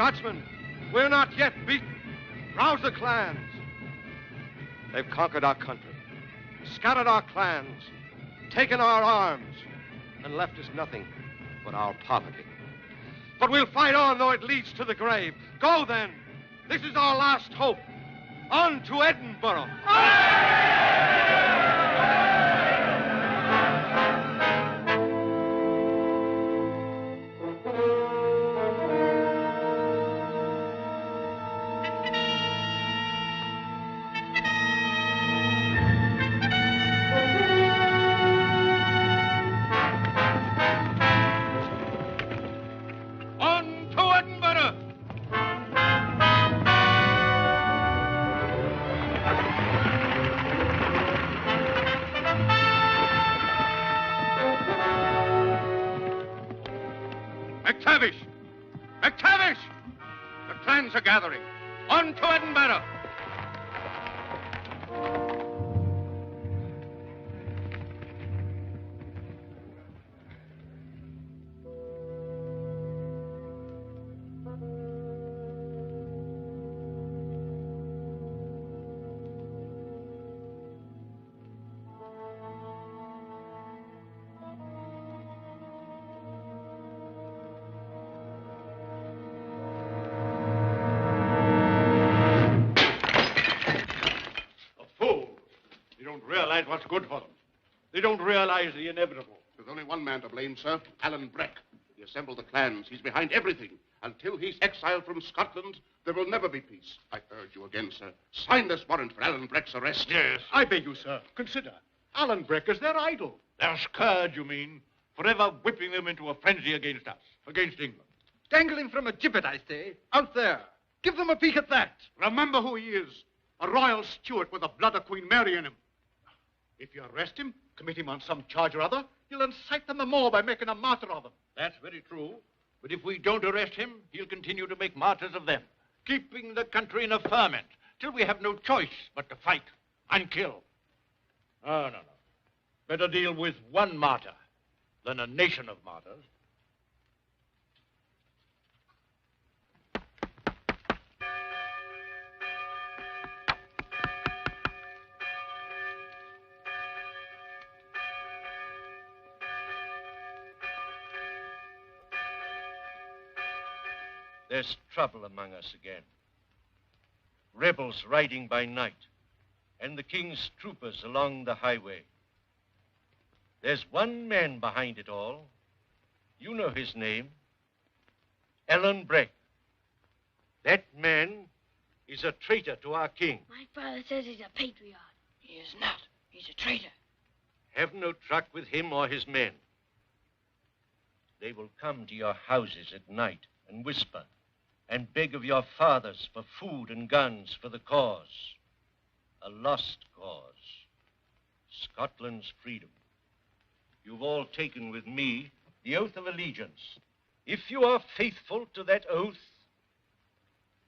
Scotsmen, we're not yet beaten. Rouse the clans. They've conquered our country, scattered our clans, taken our arms, and left us nothing but our poverty. But we'll fight on, though it leads to the grave. Go, then. This is our last hope. On to Edinburgh. McTavish! The clans are gathering. On to Edinburgh! What's good for them. They don't realize the inevitable. There's only one man to blame, sir. Alan Breck. He assembled the clans. He's behind everything. Until he's exiled from Scotland, there will never be peace. I urge you again, sir. Sign this warrant for Alan Breck's arrest. Yes. I beg you, sir. Consider. Alan Breck is their idol. Their scourge, you mean? Forever whipping them into a frenzy against us, against England. Dangle him from a gibbet, I say. Out there. Give them a peek at that. Remember who he is. A royal steward with the blood of Queen Mary in him. If you arrest him, commit him on some charge or other, you'll incite them the more by making a martyr of him. That's very true. But if we don't arrest him, he'll continue to make martyrs of them, keeping the country in a ferment till we have no choice but to fight and kill. Oh, no. Better deal with one martyr than a nation of martyrs. There's trouble among us again. Rebels riding by night, and the king's troopers along the highway. There's one man behind it all. You know his name. Alan Breck. That man is a traitor to our king. My father says he's a patriot. He is not. He's a traitor. Have no truck with him or his men. They will come to your houses at night and whisper and beg of your fathers for food and guns for the cause. A lost cause. Scotland's freedom. You've all taken with me the oath of allegiance. If you are faithful to that oath,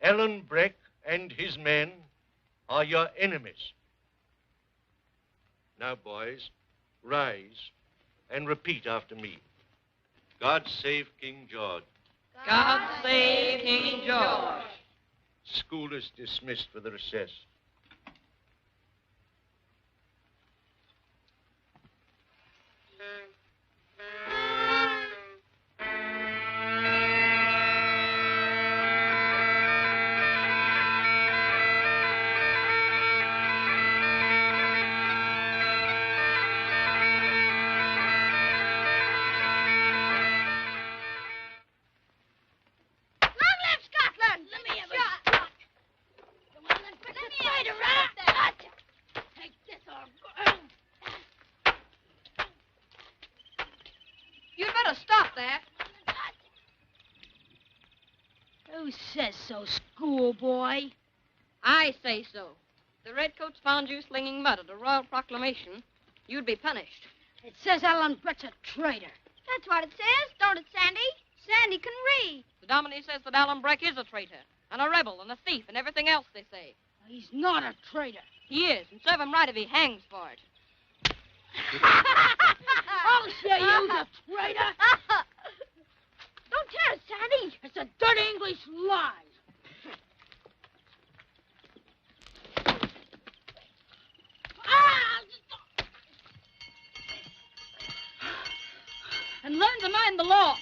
Alan Breck and his men are your enemies. Now, boys, rise and repeat after me. God save King George. God save King George. School is dismissed for the recess. Who says so, schoolboy? I say so. If the Redcoats found you slinging mud at a royal proclamation, you'd be punished. It says Alan Breck's a traitor. That's what it says, don't it, Sandy? Sandy can read. The Dominie says that Alan Breck is a traitor, and a rebel, and a thief, and everything else they say. He's not a traitor. He is, and serve him right if he hangs for it. I'll show you the traitor. Don't tell us, Sandy. It's a dirty English lie. learn to mind the law.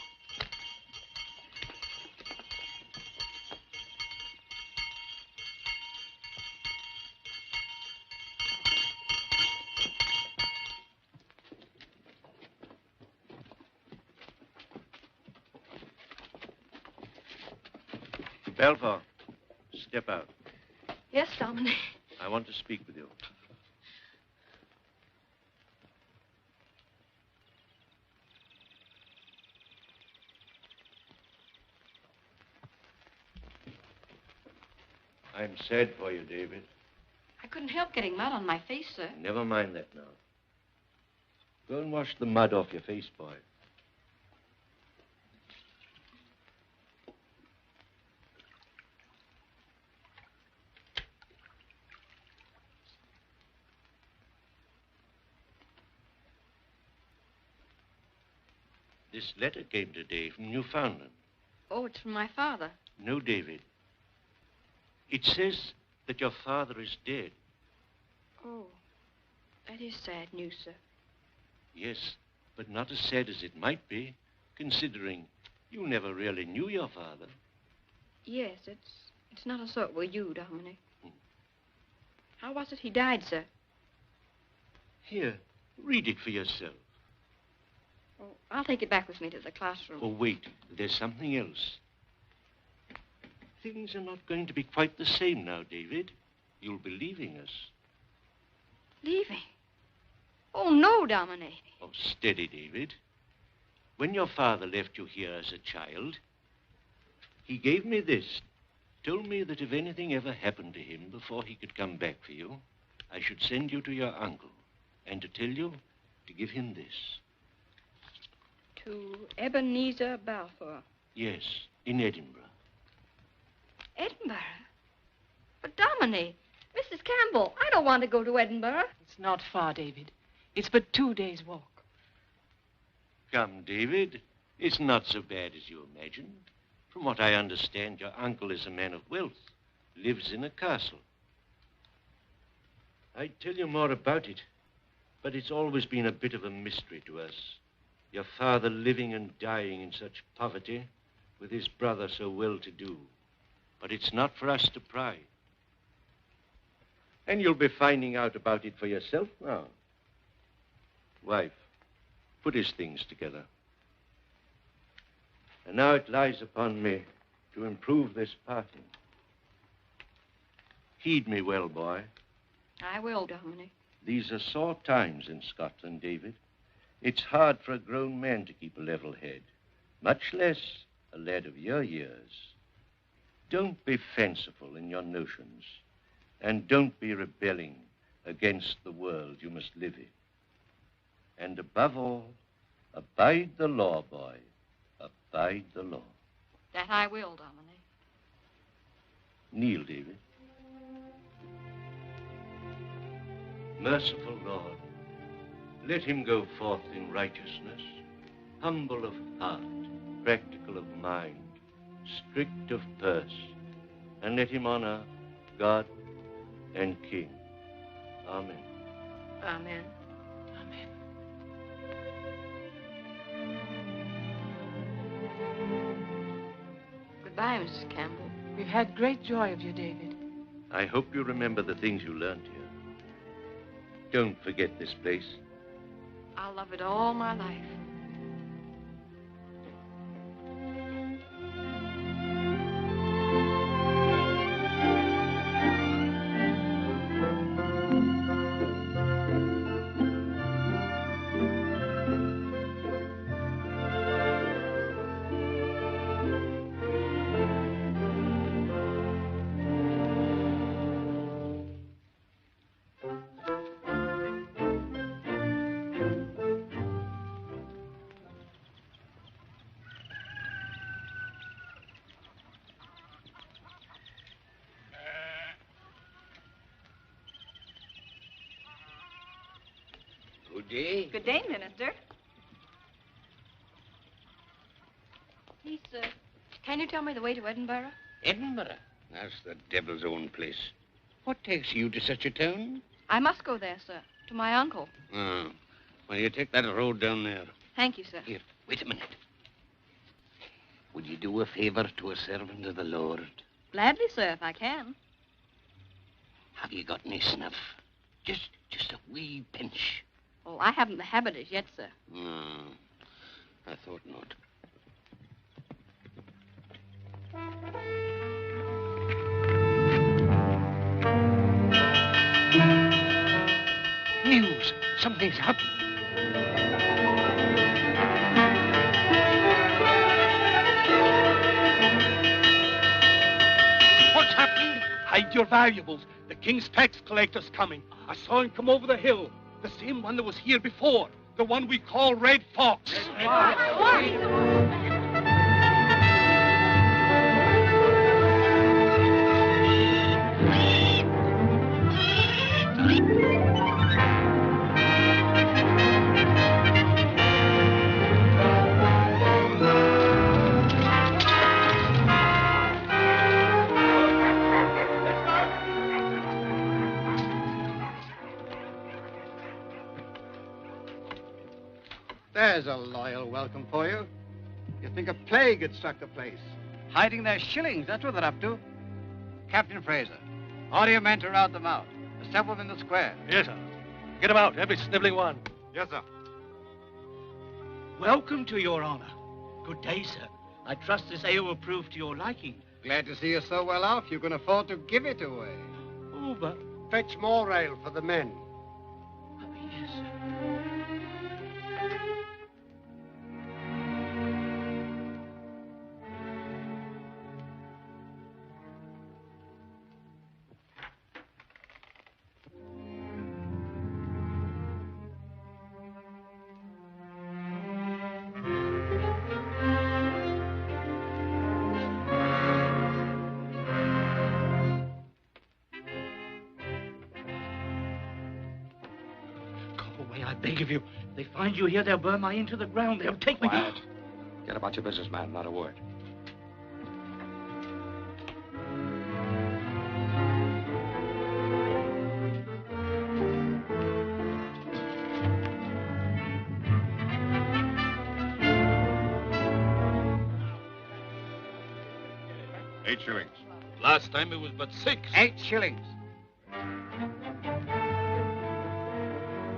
Balfour, step out. Yes, Dominic. I want to speak with you. I'm sad for you, David. I couldn't help getting mud on my face, sir. Never mind that now. Go and wash the mud off your face, boy. This letter came today from Newfoundland. Oh, it's from my father. No, David. It says that your father is dead. Oh, that is sad news, sir. Yes, but not as sad as it might be, considering you never really knew your father. Yes, it's not a sort with you, Dominic. How was it he died, sir? Here, read it for yourself. Oh, I'll take it back with me to the classroom. Oh, wait. There's something else. Things are not going to be quite the same now, David. You'll be leaving us. Leaving? Oh, no, Dominic. Oh, steady, David. When your father left you here as a child, he gave me this. Told me that if anything ever happened to him before he could come back for you, I should send you to your uncle and to tell you to give him this. To Ebenezer Balfour. Yes, in Edinburgh. Edinburgh? But, Dominic, Mrs. Campbell, I don't want to go to Edinburgh. It's not far, David. It's but 2 days' walk. Come, David. It's not so bad as you imagine. From what I understand, your uncle is a man of wealth, lives in a castle. I'd tell you more about it, but it's always been a bit of a mystery to us. Your father living and dying in such poverty, with his brother so well-to-do. But it's not for us to pry. And you'll be finding out about it for yourself now. Wife, put his things together. And now it lies upon me to improve this parting. Heed me well, boy. I will, Dominic. These are sore times in Scotland, David. It's hard for a grown man to keep a level head, much less a lad of your years. Don't be fanciful in your notions, and don't be rebelling against the world you must live in. And above all, abide the law, boy. Abide the law. That I will, Dominic. Kneel, David. Merciful Lord, let him go forth in righteousness, humble of heart, practical of mind, strict of purse, and let him honor God and King. Amen. Amen. Amen. Goodbye, Mrs. Campbell. We've had great joy of you, David. I hope you remember the things you learned here. Don't forget this place. I'll love it all my life. Good day. Good day, Minister. Please, sir, can you tell me the way to Edinburgh? Edinburgh? That's the devil's own place. What takes you to such a town? I must go there, sir, to my uncle. Oh. Well, you take that road down there. Thank you, sir. Here, Wait a minute. Would you do a favor to a servant of the Lord? Gladly, sir, if I can. Have you got any snuff? Just a wee pinch. Oh, I haven't the habit as yet, sir. I thought not. News! Something's happened. What's happening? Hide your valuables. The king's tax collector's coming. I saw him come over the hill. The same one that was here before. The one we call Red Fox. There's a loyal welcome for you. You'd think a plague had struck the place. Hiding their shillings, that's what they're up to. Captain Fraser, order your men to rout them out. There's several in the square. Yes, sir. Get them out, every sniveling one. Yes, sir. Welcome to your honor. Good day, sir. I trust this ale will prove to your liking. Glad to see you so well off, you can afford to give it away. Oh, but... Fetch more ale for the men. Yes, sir. I beg of you. If they find you here, they'll burn my inn to the ground. They'll take me... Quiet. Get about your business, man. Not a word. $8. Last time it was but 6. 8 shillings.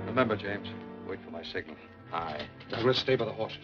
Remember, James, wait for my signal. Aye. Now let's stay by the horses.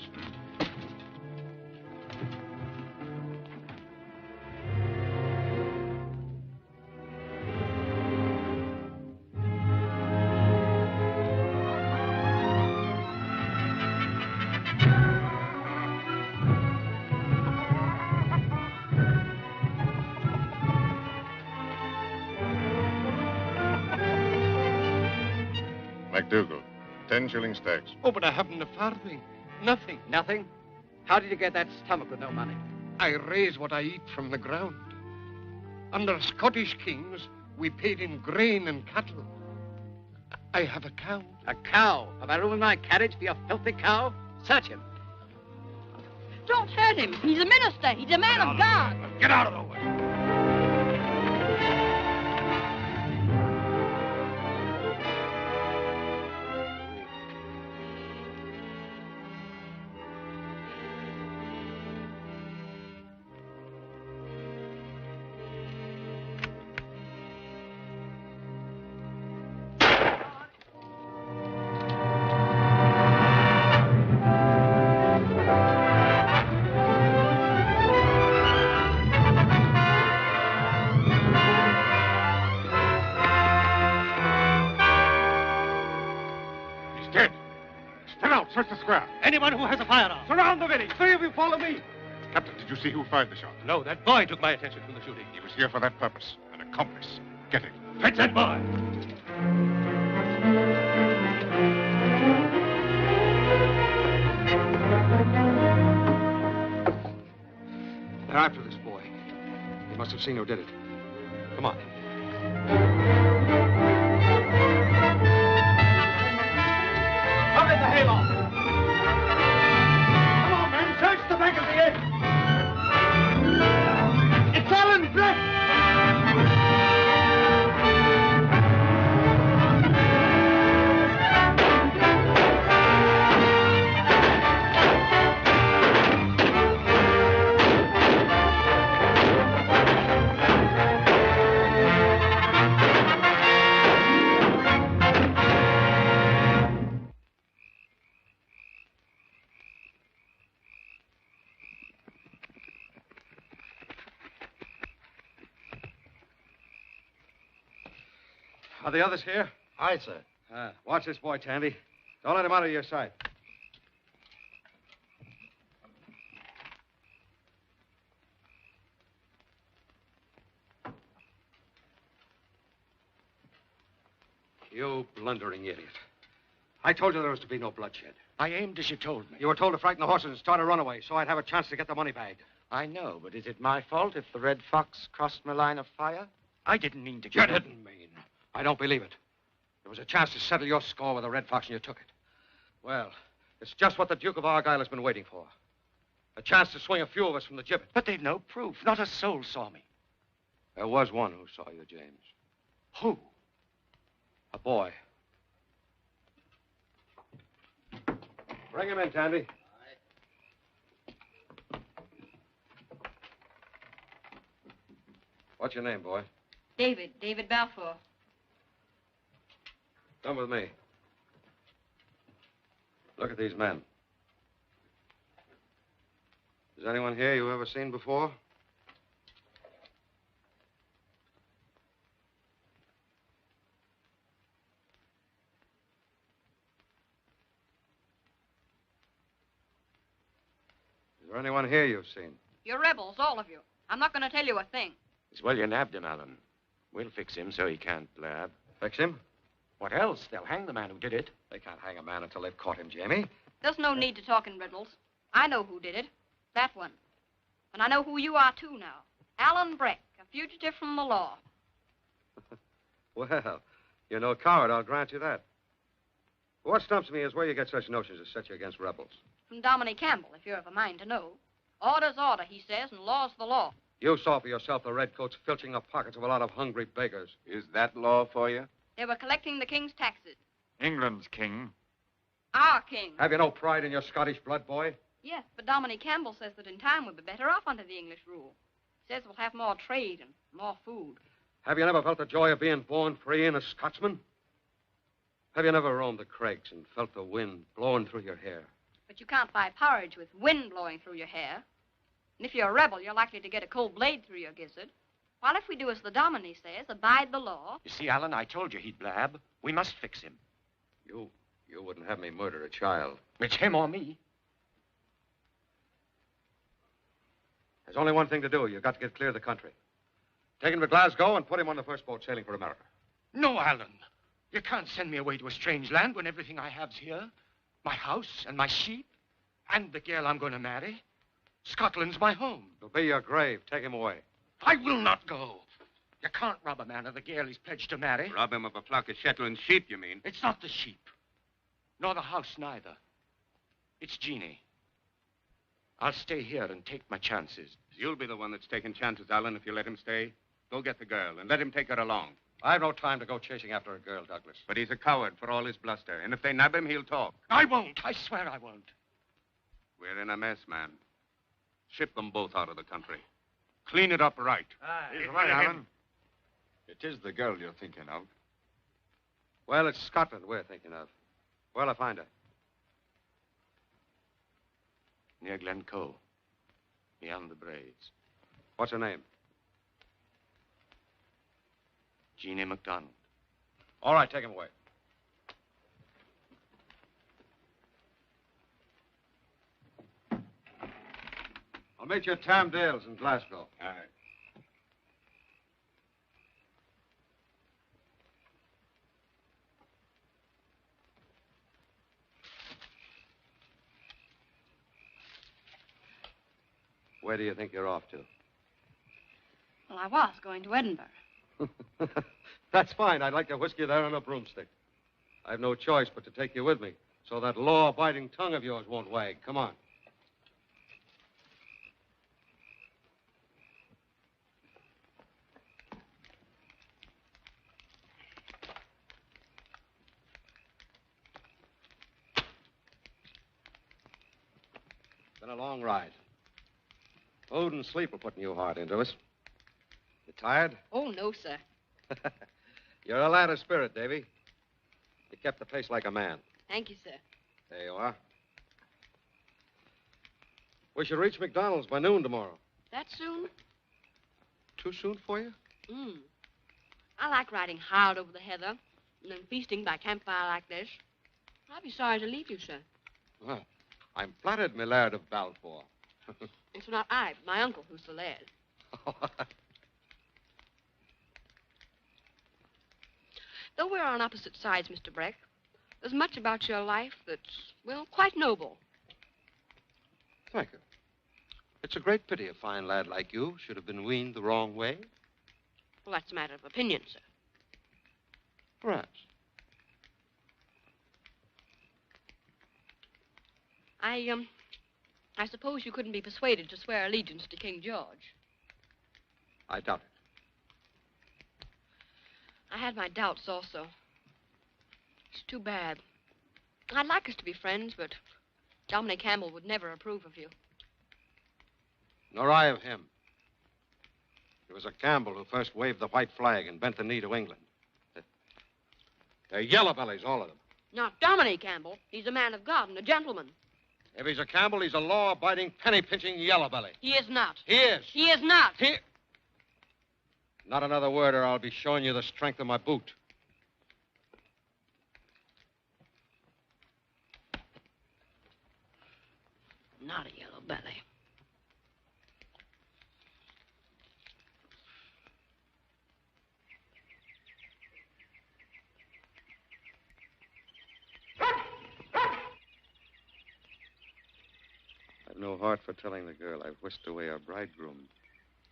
MacDougall, 10 shillings tax. Oh, but I haven't a farthing. Nothing. Nothing? How did you get that stomach with no money? I raise what I eat from the ground. Under Scottish kings, we paid in grain and cattle. I have a cow. A cow? Have I ruined my carriage for your filthy cow? Search him. Don't hurt him. He's a minister. He's a man of God. Get out of the way. Search the square. Anyone who has a firearm. Surround the village. 3 of you follow me. Captain, did you see who fired the shot? No, that boy took my attention from the shooting. He was here for that purpose. An accomplice. Get him. Fetch that boy. They're after this boy. He must have seen who did it. Come on. Come in the hayloft. Come on, men. Search the back of the inn. It's Alan Breck. Are the others here? Aye, sir. Watch this boy, Tandy. Don't let him out of your sight. You blundering idiot. I told you there was to be no bloodshed. I aimed as you told me. You were told to frighten the horses and start a runaway so I'd have a chance to get the money bagged. I know, but is it my fault if the Red Fox crossed my line of fire? I didn't mean to You didn't mean. I don't believe it. There was a chance to settle your score with the Red Fox and you took it. Well, it's just what the Duke of Argyll has been waiting for. A chance to swing a few of us from the gibbet. But they've no proof. Not a soul saw me. There was one who saw you, James. Who? A boy. Bring him in, Tandy. What's your name, boy? David Balfour. Come with me. Look at these men. Is anyone here you ever seen before? Is there anyone here you've seen? You're rebels, all of you. I'm not going to tell you a thing. It's well you nabbed him, Alan. We'll fix him so he can't blab. Fix him? What else? They'll hang the man who did it. They can't hang a man until they've caught him, Jamie. There's no need to talk in riddles. I know who did it. That one. And I know who you are, too, now. Alan Breck, a fugitive from the law. Well, you're no coward, I'll grant you that. What stumps me is where you get such notions as set you against rebels. From Dominic Campbell, if you're of a mind to know. Order's order, he says, and law's the law. You saw for yourself the redcoats filching the pockets of a lot of hungry beggars. Is that law for you? They were collecting the king's taxes. England's king. Our king. Have you no pride in your Scottish blood, boy? Yes, but Dominic Campbell says that in time we'll be better off under the English rule. He says we'll have more trade and more food. Have you never felt the joy of being born free and a Scotsman? Have you never roamed the craigs and felt the wind blowing through your hair? But you can't buy porridge with wind blowing through your hair. And if you're a rebel, you're likely to get a cold blade through your gizzard. While if we do as the Dominie says, abide the law... You see, Alan, I told you he'd blab. We must fix him. You wouldn't have me murder a child. It's him or me. There's only one thing to do. You've got to get clear of the country. Take him to Glasgow and put him on the first boat sailing for America. No, Alan. You can't send me away to a strange land when everything I have's here. My house and my sheep and the girl I'm going to marry. Scotland's my home. It'll be your grave. Take him away. I will not go. You can't rob a man of the girl he's pledged to marry. Rob him of a flock of Shetland sheep, you mean? It's not the sheep. Nor the house, neither. It's Jeannie. I'll stay here and take my chances. You'll be the one that's taking chances, Alan, if you let him stay. Go get the girl and let him take her along. I've no time to go chasing after a girl, Douglas. But he's a coward for all his bluster. And if they nab him, he'll talk. I won't. I swear I won't. We're in a mess, man. Ship them both out of the country. Clean it up right. He's right, Alan. It is the girl you're thinking of. Well, it's Scotland we're thinking of. Where'll I find her? Near Glencoe. Beyond the Braes. What's her name? Jeannie MacDonald. All right, take him away. I'll meet you at Tamdale's in Glasgow. All right. Where do you think you're off to? Well, I was going to Edinburgh. That's fine. I'd like to whisk you there on a broomstick. I've no choice but to take you with me, so that law-abiding tongue of yours won't wag. Come on. Been a long ride. Food and sleep are putting you hard into us. You tired? Oh, no, sir. You're a lad of spirit, Davy. You kept the pace like a man. Thank you, sir. There you are. We should reach McDonald's by noon tomorrow. That soon? Too soon for you? I like riding hard over the heather and then feasting by campfire like this. I'll be sorry to leave you, sir. Well, I'm flattered, my lad of Balfour. It's not I, but my uncle, who's the laird. Though we're on opposite sides, Mr. Breck, there's much about your life that's, well, quite noble. Thank you. It's a great pity a fine lad like you should have been weaned the wrong way. Well, that's a matter of opinion, sir. Perhaps. I suppose you couldn't be persuaded to swear allegiance to King George. I doubt it. I had my doubts also. It's too bad. I'd like us to be friends, but Dominic Campbell would never approve of you. Nor I of him. It was a Campbell who first waved the white flag and bent the knee to England. They're yellow bellies, all of them. Not Dominic Campbell. He's a man of God and a gentleman. If he's a Campbell, he's a law-abiding, penny-pinching yellow belly. He is not. He is. He is not. Not another word, or I'll be showing you the strength of my boot. Not a yellow belly. I've no heart for telling the girl I've whisked away our bridegroom.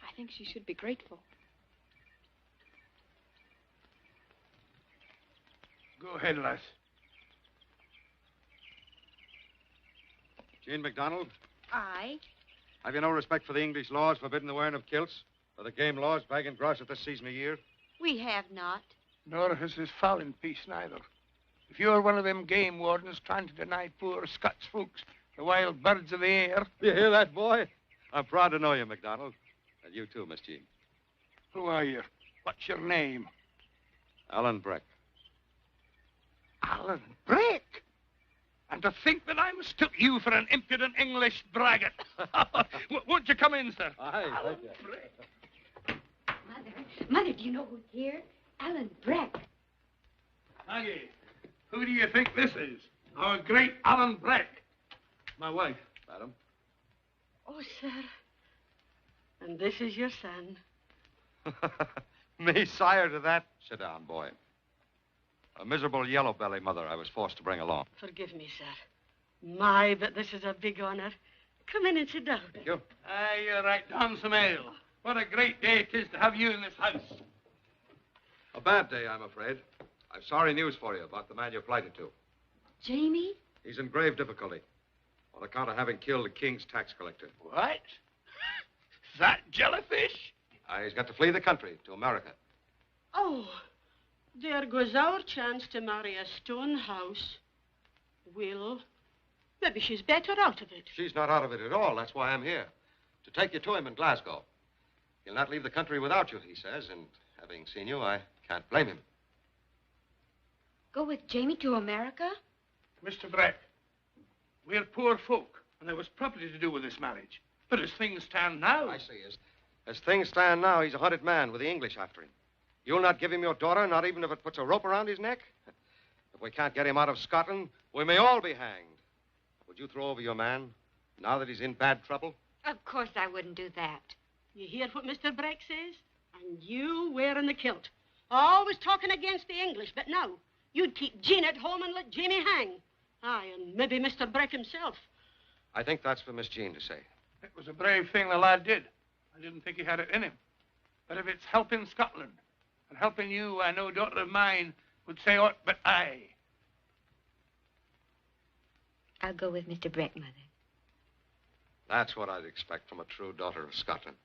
I think she should be grateful. Go ahead, lass. Jean MacDonald, Aye. have you no respect for the English laws forbidding the wearing of kilts? Or the game laws bagging grouse at this season of year? We have not. Nor has this fowling piece neither. If you're one of them game wardens trying to deny poor Scots folks the wild birds of the air... You hear that, boy? I'm proud to know you, MacDonald. And you too, Miss Jean. Who are you? What's your name? Alan Breck. Alan Breck? And to think that I mistook you for an impudent English braggart. Won't you come in, sir? Aye, Alan thank you. Breck. Mother, do you know who's here? Alan Breck. Maggie, who do you think this is? Our great Alan Breck. My wife. Madam. Oh, sir. And this is your son. Me, sire to that? Sit down, boy. A miserable yellow belly mother I was forced to bring along. Forgive me, sir. My, but this is a big honor. Come in and sit down. Thank you. Aye, you're right. Down some ale. What a great day it is to have you in this house. A bad day, I'm afraid. I've sorry news for you about the man you're plighted to. Jamie? He's in grave difficulty on account of having killed the king's tax collector. What? That jellyfish? He's got to flee the country to America. Oh, there goes our chance to marry a stone house. Will, maybe she's better out of it. She's not out of it at all. That's why I'm here. To take you to him in Glasgow. He'll not leave the country without you, he says, and having seen you, I can't blame him. Go with Jamie to America? Mr. Breck, we're poor folk, and there was property to do with this marriage. But as things stand now... I see. As things stand now, he's a hunted man with the English after him. You'll not give him your daughter, not even if it puts a rope around his neck? If we can't get him out of Scotland, we may all be hanged. Would you throw over your man, now that he's in bad trouble? Of course I wouldn't do that. You hear what Mr. Breck says? And you wearing the kilt. Always talking against the English, but now you'd keep Jean at home and let Jamie hang. Aye, and maybe Mr. Breck himself. I think that's for Miss Jean to say. It was a brave thing the lad did. I didn't think he had it in him. But if it's helping Scotland and helping you, I know daughter of mine would say aught but aye. I'll go with Mr. Breck, Mother. That's what I'd expect from a true daughter of Scotland.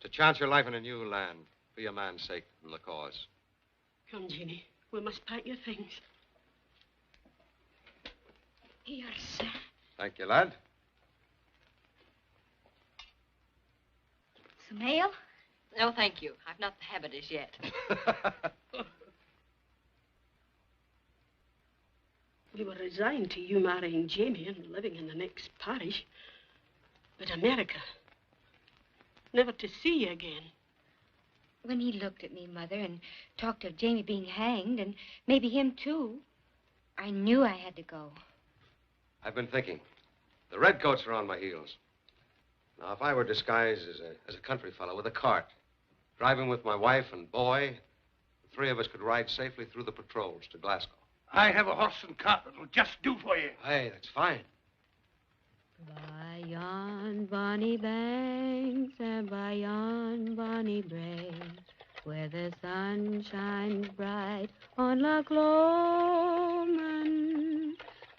To chance your life in a new land, for your man's sake and the cause. Come, Jeannie. We must pack your things. Here, sir. Thank you, lad. Some ale? No, thank you. I've not the habit as yet. We were resigned to you marrying Jamie and living in the next parish. But America, never to see you again. When he looked at me, Mother, and talked of Jamie being hanged, and maybe him too, I knew I had to go. I've been thinking. The redcoats are on my heels. Now, if I were disguised as a country fellow with a cart, driving with my wife and boy, the three of us could ride safely through the patrols to Glasgow. I have a horse and cart that'll just do for you. Hey, that's fine. By yon bonny banks and by yon bonny braes, where the sun shines bright on Loch Lomond,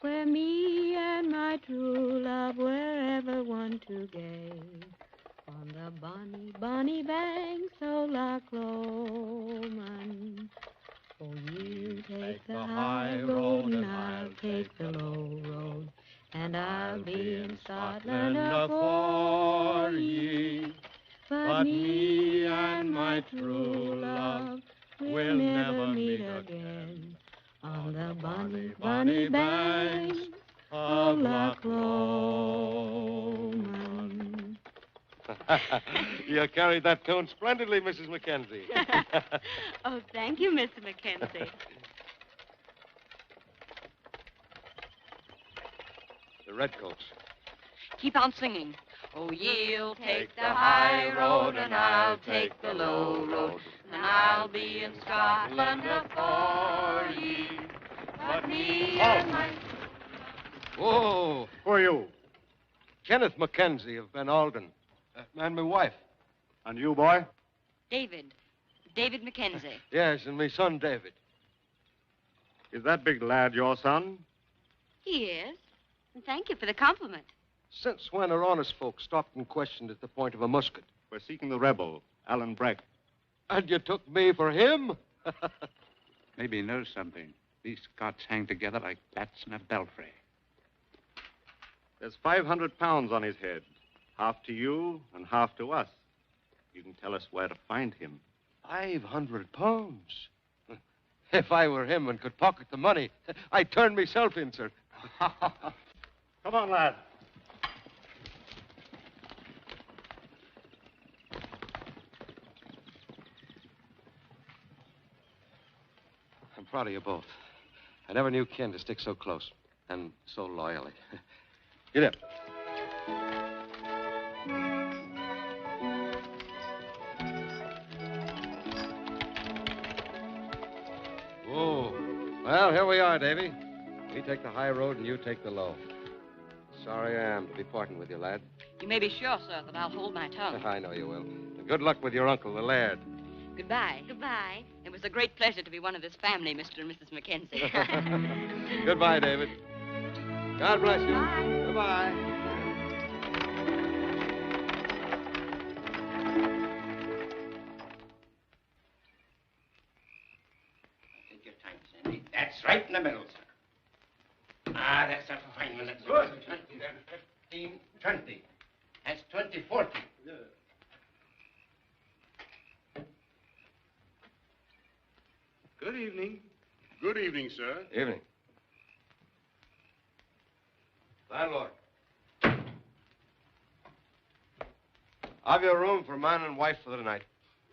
where me and my true love were ever one to gaze, on the bonny, bonny banks of Loch Lomond. Oh, you take the high road and I'll take the low road, and I'll be in Scotland afore ye. But me and my true love will never meet again on the bonny, bonny banks of Loch Lomond. You carried that tune splendidly, Mrs. Mackenzie. Oh, thank you, Mr. Mackenzie. The redcoats. Keep on singing. Oh, ye'll take the high road and I'll take the low road, and I'll be in Scotland afore ye. But me and my... Whoa. Who are you? Kenneth Mackenzie of Ben Alden. And my wife. And you, boy? David. David Mackenzie. Yes, and my son, David. Is that big lad your son? He is. And thank you for the compliment. Since when are honest folks stopped and questioned at the point of a musket? We're seeking the rebel, Alan Breck. And you took me for him? Maybe he knows something. These Scots hang together like bats in a belfry. There's 500 pounds on his head. Half to you and half to us. You can tell us where to find him. 500 pounds? If I were him and could pocket the money, I'd turn myself in, sir. Come on, lad. I'm proud of you both. I never knew kin to stick so close and so loyally. Get up. Whoa. Well, here we are, Davy. We take the high road and you take the low. Sorry I am to be parting with you, lad. You may be sure, sir, that I'll hold my tongue. I know you will. Good luck with your uncle, the laird. Goodbye. Goodbye. It was a great pleasure to be one of this family, Mr. and Mrs. Mackenzie. Goodbye, David. God bless you. Bye. Goodbye. Take your time, Sandy. That's right in the middle, sir. Ah, that's a fine one. That's good. 15, 20. That's 20, 40. Good. Good evening. Good evening, sir. Evening. Landlord. Have your room for man and wife for the night.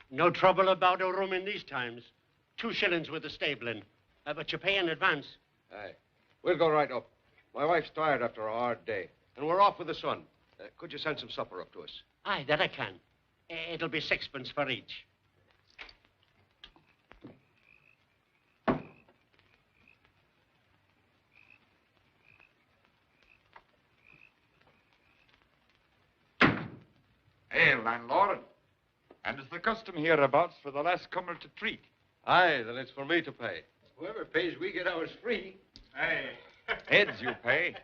No trouble about a room in these times. 2 shillings with the stabling. But you pay in advance. Aye. We'll go right up. My wife's tired after a hard day. And we're off with the sun. Could you send some supper up to us? Aye, that I can. It'll be 6pence for each. Hey, landlord. And it's the custom hereabouts for the last comer to treat. Aye, then it's for me to pay. Whoever pays, we get ours free. Hey. Heads you pay.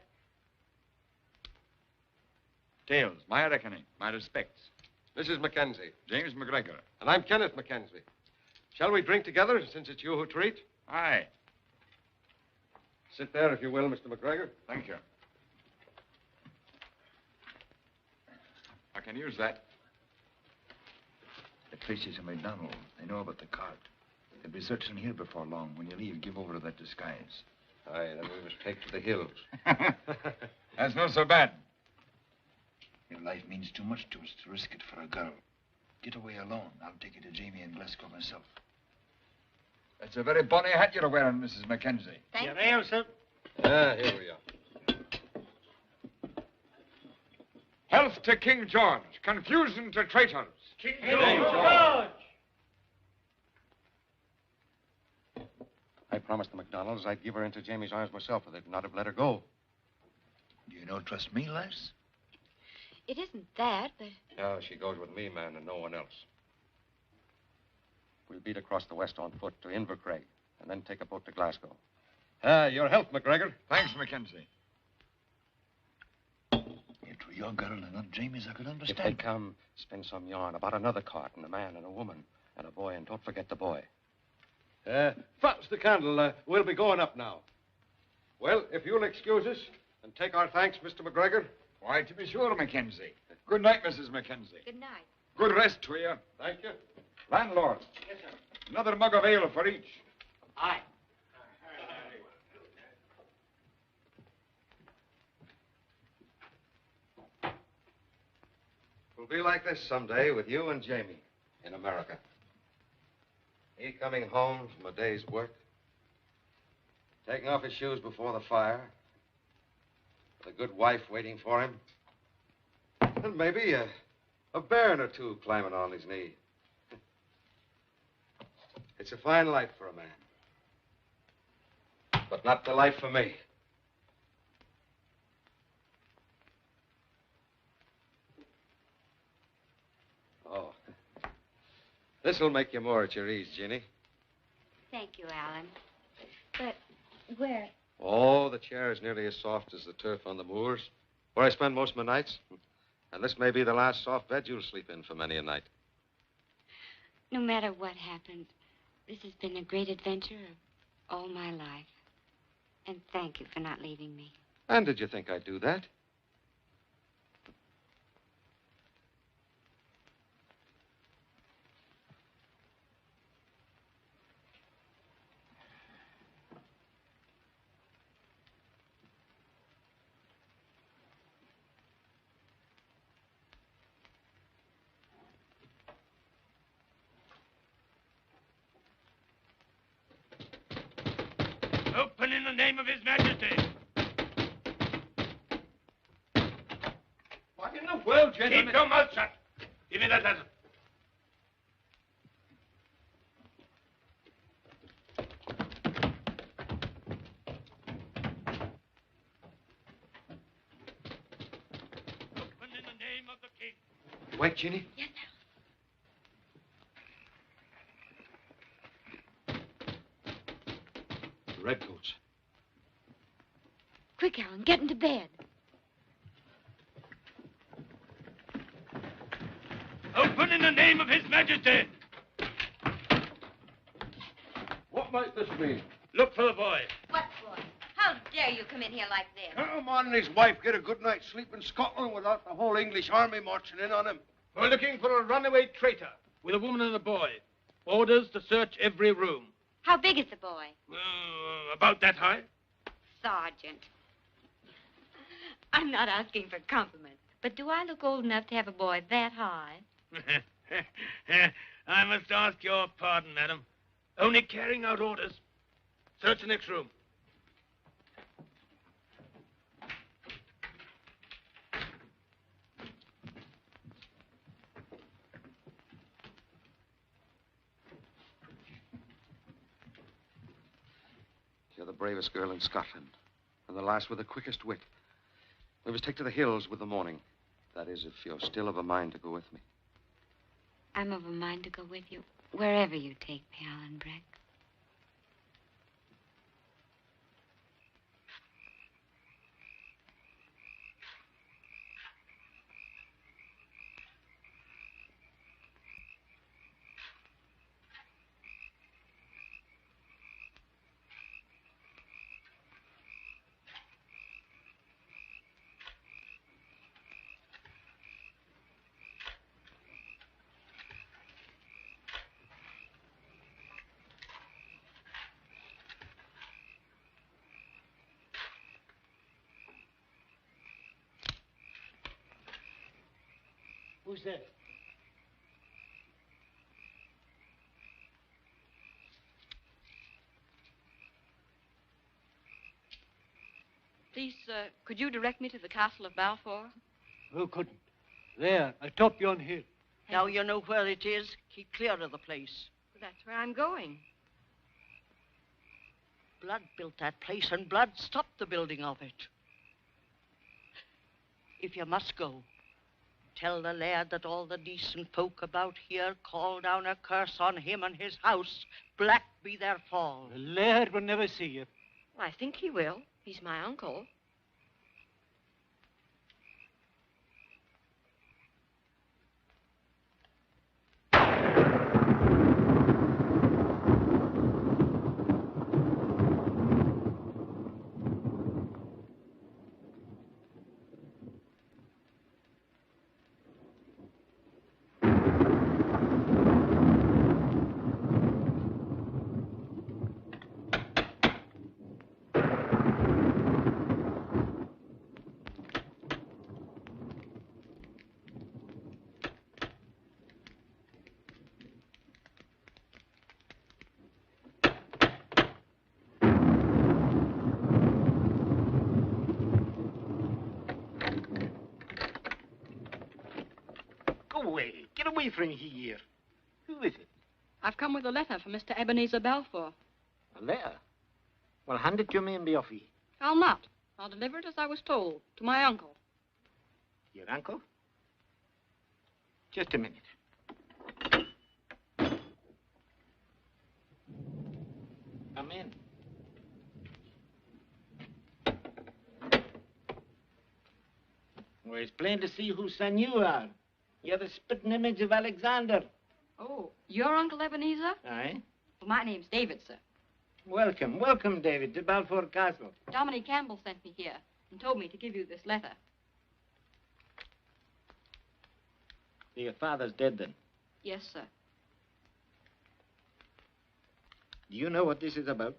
Tails, my reckoning, my respects. Mrs. Mackenzie. James McGregor. And I'm Kenneth Mackenzie. Shall we drink together, since it's you who treat? Aye. Sit there, if you will, Mr. McGregor. Thank you. I can use that. The Tracy's in McDonald. They know about the cart. They'll be searching here before long. When you leave, give over to that disguise. Aye, then we must take to the hills. That's not so bad. Your life means too much to us to risk it for a girl. Get away alone. I'll take you to Jamie and Glasgow myself. That's a very bonny hat you're wearing, Mrs. Mackenzie. Thank you. Here, sir. Ah, here we are. Health to King George. Confusion to traitors. King George. I promised the McDonalds I'd give her into Jamie's arms myself, or they'd not have let her go. Do you not trust me, lass? It isn't that, but... No, she goes with me, man, and no one else. We'll beat across the west on foot to Invercraig, and then take a boat to Glasgow. Your health, McGregor. Thanks, Mackenzie. If it were your girl and not Jamie's, I could understand. If they come, spin some yarn about another cart and a man and a woman and a boy, and don't forget the boy. Fetch the candle. We'll be going up now. Well, if you'll excuse us and take our thanks, Mr. McGregor. Why, to be sure, Mackenzie. Good night, Mrs. Mackenzie. Good night. Good rest to you. Thank you. Landlord. Yes, sir. Another mug of ale for each. Aye. It'll be like this someday with you and Jamie in America. He coming home from a day's work, taking off his shoes before the fire, with a good wife waiting for him, and maybe a bairn or two climbing on his knee. It's a fine life for a man, but not the life for me. Oh. This'll make you more at your ease, Ginny. Thank you, Alan. But where? Oh, the chair is nearly as soft as the turf on the moors, where I spend most of my nights. And this may be the last soft bed you'll sleep in for many a night. No matter what happens, this has been a great adventure of all my life. And thank you for not leaving me. And did you think I'd do that? Open in the name of His Majesty. What in the world, gentlemen? Keep your mouth shut. Give me that letter. Open in the name of the king. Wait, Ginny. Yes, Redcoats. Quick, Alan, get into bed. Open in the name of His Majesty. What might this mean? Look for the boy. What boy? How dare you come in here like this? Come on and his wife get a good night's sleep in Scotland without the whole English army marching in on him. We're looking for a runaway traitor with a woman and a boy. Orders to search every room. How big is the boy? About that high. Sergeant. I'm not asking for compliments, but do I look old enough to have a boy that high? I must ask your pardon, madam. Only carrying out orders. Search the next room. You're the bravest girl in Scotland, and the last with the quickest wit. We must take to the hills with the morning. That is, if you're still of a mind to go with me. I'm of a mind to go with you wherever you take me, Alan Breck. Who's there? could you direct me to the castle of Balfour? Who couldn't? There, atop yon hill. Now you know where it is. Keep clear of the place. That's where I'm going. Blood built that place, and blood stopped the building of it. If you must go, tell the laird that all the decent folk about here call down a curse on him and his house. Black be their fall. The laird will never see you. Well, I think he will. He's my uncle. Away. Get away from here. Who is it? I've come with a letter for Mr. Ebenezer Balfour. A letter? Well, hand it to me and be off ye. I'll not. I'll deliver it as I was told, to my uncle. Your uncle? Just a minute. Come in. Well, it's plain to see whose son you are. You're the spitting image of Alexander. Oh, your Uncle Ebenezer? Aye. Well, my name's David, sir. Welcome, welcome, David, to Balfour Castle. Dominic Campbell sent me here and told me to give you this letter. Your father's dead, then? Yes, sir. Do you know what this is about?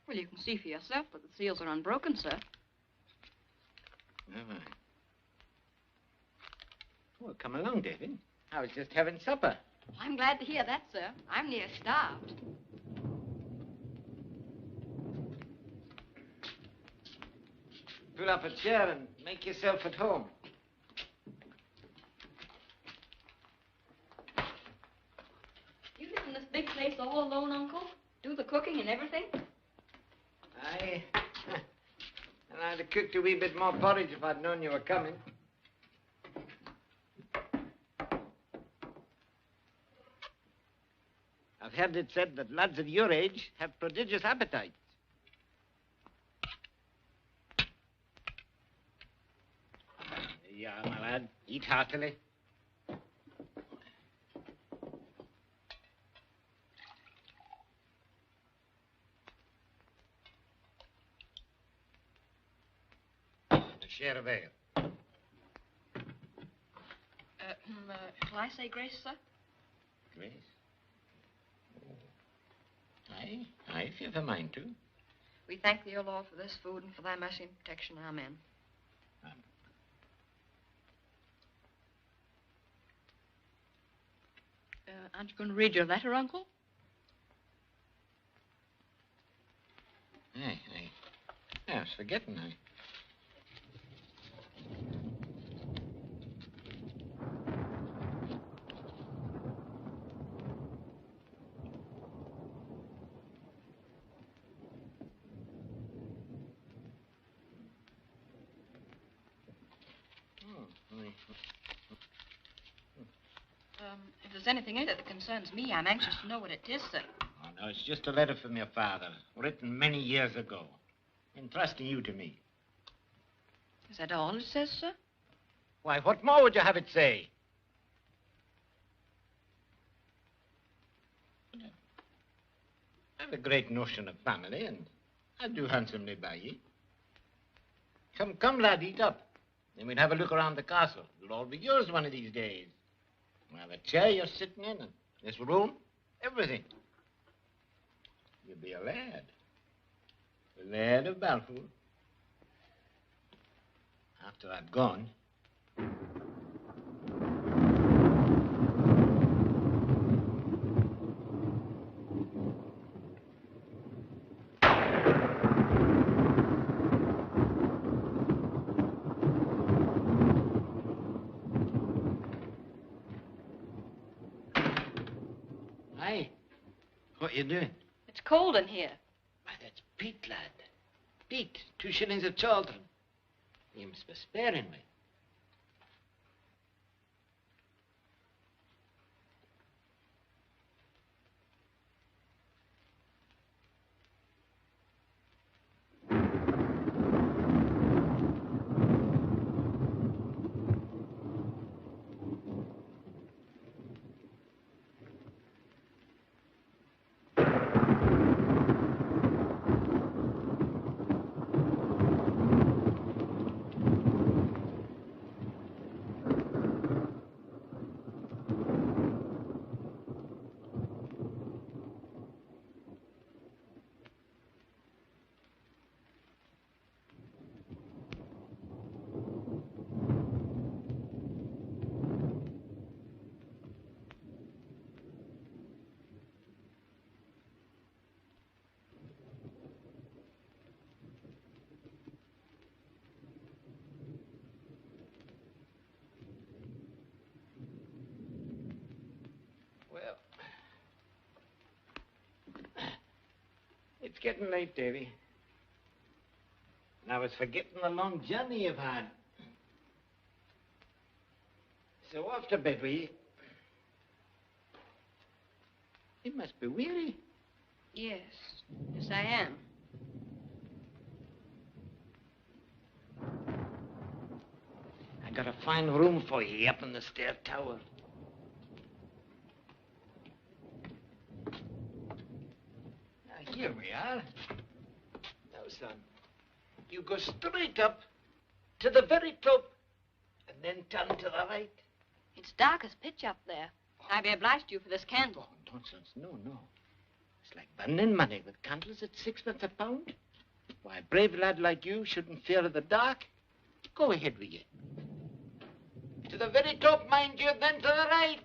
Well, you can see for yourself that the seals are unbroken, sir. All right. Well, come along, David. I was just having supper. I'm glad to hear that, sir. I'm near starved. Pull up a chair and make yourself at home. You live in this big place all alone, Uncle? Do the cooking and everything? Aye. And I'd have cooked a wee bit more porridge if I'd known you were coming. I've heard it said that lads of your age have prodigious appetites. There you are, my lad. Eat heartily. A share of ale. Shall I say grace, sir? Grace? Aye, aye, if you've a mind to. We thank thee, O Lord, for this food and for thy mercy and protection. Amen. Aren't you going to read your letter, Uncle? Aye, aye. I was forgetting, aye. If there's anything in it that concerns me, I'm anxious to know what it is, sir. Oh, no, it's just a letter from your father, written many years ago, entrusting you to me. Is that all it says, sir? Why, what more would you have it say? I have a great notion of family, and I'll do handsomely by ye. Come, lad, eat up. Then we'll have a look around the castle. It'll all be yours one of these days. We'll have a chair you're sitting in, and this room, everything. You'll be a lad. The lad of Balfour. After I've gone. you doing? It's cold in here. Why, that's Pete, lad. Pete, 2 shillings a chaldron. You must be sparing me. It's getting late, Davy. And I was forgetting the long journey you've had. So off to bed with you. You must be weary. Yes. Yes, I am. I got a fine room for you up in the stair tower. Now, here we are. Now, son, you go straight up to the very top and then turn to the right. It's dark as pitch up there. I'd be obliged to you for this candle. Oh, nonsense. No, no. It's like burning money with candles at 6 pence a pound. Why, a brave lad like you shouldn't fear of the dark. Go ahead with you. To the very top, mind you, then to the right.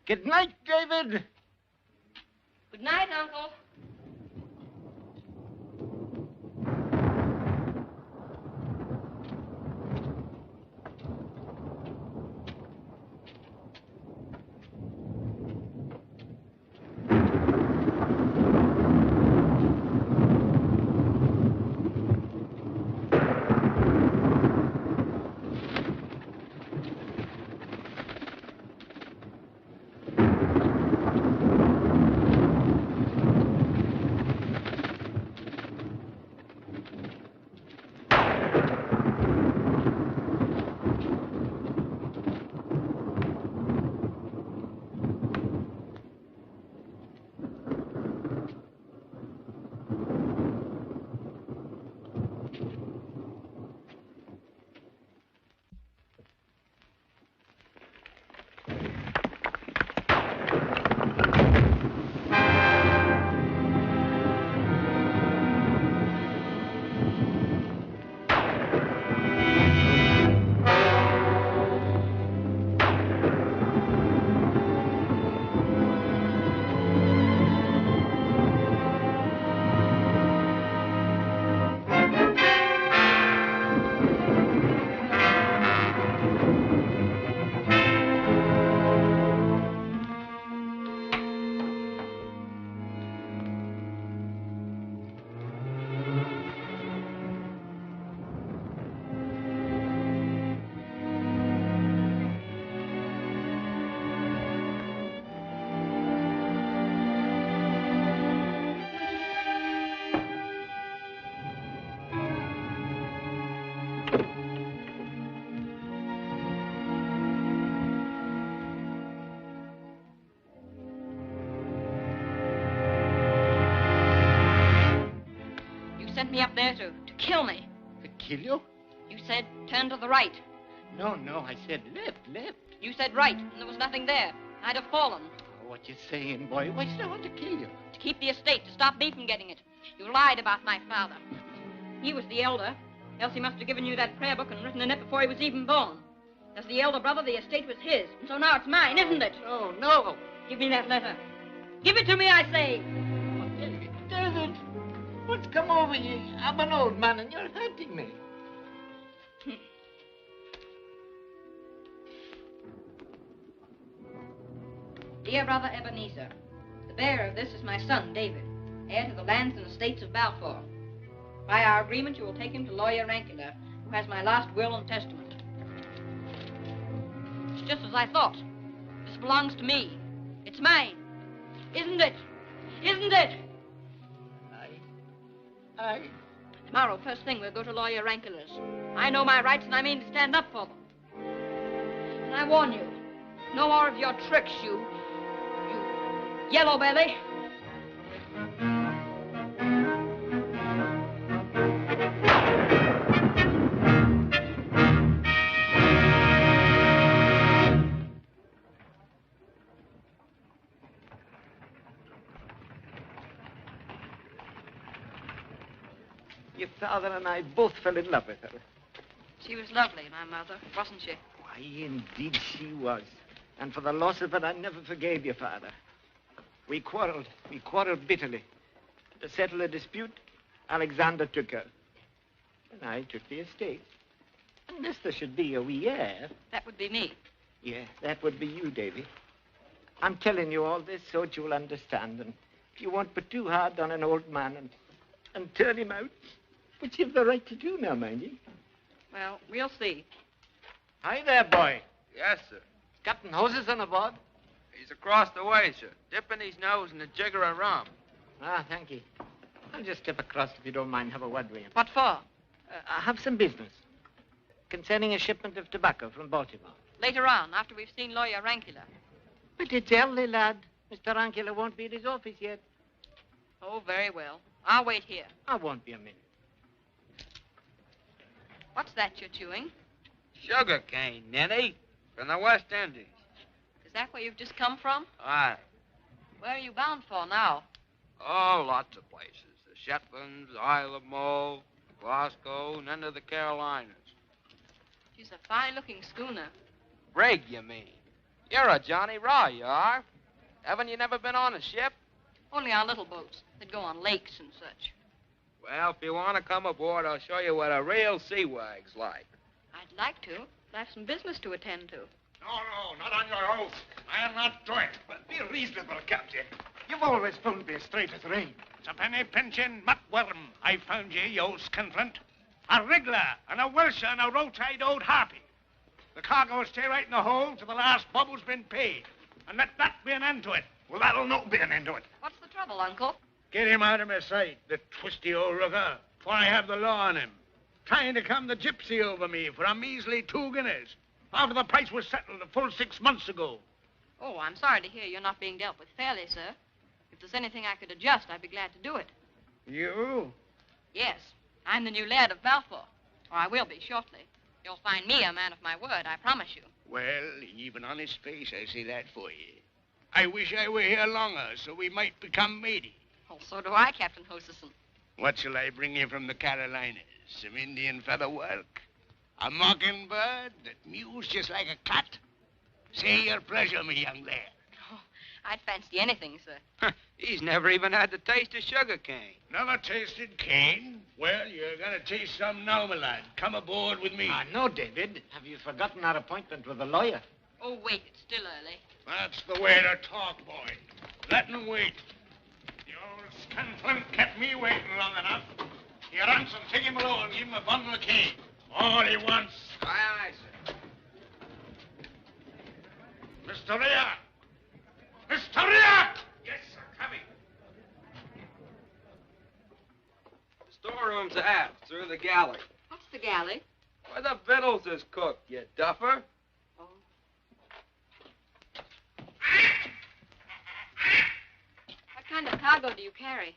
Good night, David. Good night, Uncle. Me up there to kill me. To kill you? You said turn to the right. No, I said left. You said right, and there was nothing there. I'd have fallen. Oh, what you saying, boy? Why should I want to kill you? To keep the estate, to stop me from getting it. You lied about my father. He was the elder, else he must have given you that prayer book and written in it before he was even born. As the elder brother, the estate was his, and so now it's mine, isn't it? Oh, no. Give me that letter. Give it to me, I say. Oh, David. What Come over here. I'm an old man and you're hurting me. Dear brother Ebenezer, the bearer of this is my son, David, heir to the lands and estates of Balfour. By our agreement, you will take him to lawyer Rankler, who has my last will and testament. It's just as I thought. This belongs to me. It's mine. Isn't it? Isn't it? Aye. Tomorrow, first thing, we'll go to lawyer Rankler's. I know my rights and I mean to stand up for them. And I warn you, no more of your tricks, you yellow belly. Your father and I both fell in love with her. She was lovely, my mother, wasn't she? Why, indeed she was. And for the loss of her, I never forgave your father. We quarreled bitterly. To settle a dispute, Alexander took her. And I took the estate. Unless there should be a wee heir. That would be me. Yeah, that would be you, Davy. I'm telling you all this so that you'll understand. And you won't put too hard on an old man and turn him out. Which you've the right to do now, mind you. Well, we'll see. Hi there, boy. Yes, sir. Captain Hoseason aboard? He's across the way, sir, dipping his nose in a jigger of rum. Ah, thank you. I'll just step across if you don't mind, have a word with you. What for? I have some business concerning a shipment of tobacco from Baltimore. Later on, after we've seen lawyer Rankler. But it's early, lad. Mr. Rankler won't be at his office yet. Oh, very well. I'll wait here. I won't be a minute. What's that you're chewing? Sugar cane, Nenny, from the West Indies. Is that where you've just come from? Aye. Where are you bound for now? Oh, lots of places. The Shetlands, Isle of Mull, Glasgow, and into the Carolinas. She's a fine-looking schooner. Brig, you mean? You're a Johnny Raw, you are. Haven't you never been on a ship? Only on little boats that go on lakes and such. Well, if you want to come aboard, I'll show you what a real sea wag's like. I'd like to, but I have some business to attend to. No, not on your oath. I'll not do it. But be reasonable, Captain. You've always found me as straight as rain. It's a penny pinching muckworm. I found you old skinflint. A wriggler and a Welsh and a road-tide old harpy. The cargo will stay right in the hold till the last bubble's been paid. And let that be an end to it. Well, that'll not be an end to it. What's the trouble, Uncle? Get him out of my sight, the twisty old rooker, before I have the law on him. Trying to come the gypsy over me for a measly 2 guineas. After the price was settled a full 6 months ago. Oh, I'm sorry to hear you're not being dealt with fairly, sir. If there's anything I could adjust, I'd be glad to do it. You? Yes. I'm the new laird of Balfour. Or I will be shortly. You'll find me a man of my word, I promise you. Well, even on his face, I say that for you. I wish I were here longer so we might become matey. Oh, so do I, Captain Hoseason. What shall I bring you from the Carolinas? Some Indian feather work? A mockingbird that mews just like a cat? Say your pleasure, me young lad. Oh, I'd fancy anything, sir. He's never even had the taste of sugar cane. Never tasted cane? Well, you're going to taste some now, my lad. Come aboard with me. No, David. Have you forgotten our appointment with the lawyer? Oh, wait. It's still early. That's the way to talk, boy. Let him wait. The old skinflint kept me waiting long enough. Here, Ransom, take him below and give him a bundle of cane. All he wants. Aye, sir. Mr. Rhea! Mr. Rhea! Yes, sir, coming. The storeroom's aft, through the galley. What's the galley? Where the victuals is cooked, you duffer. Oh. What kind of cargo do you carry?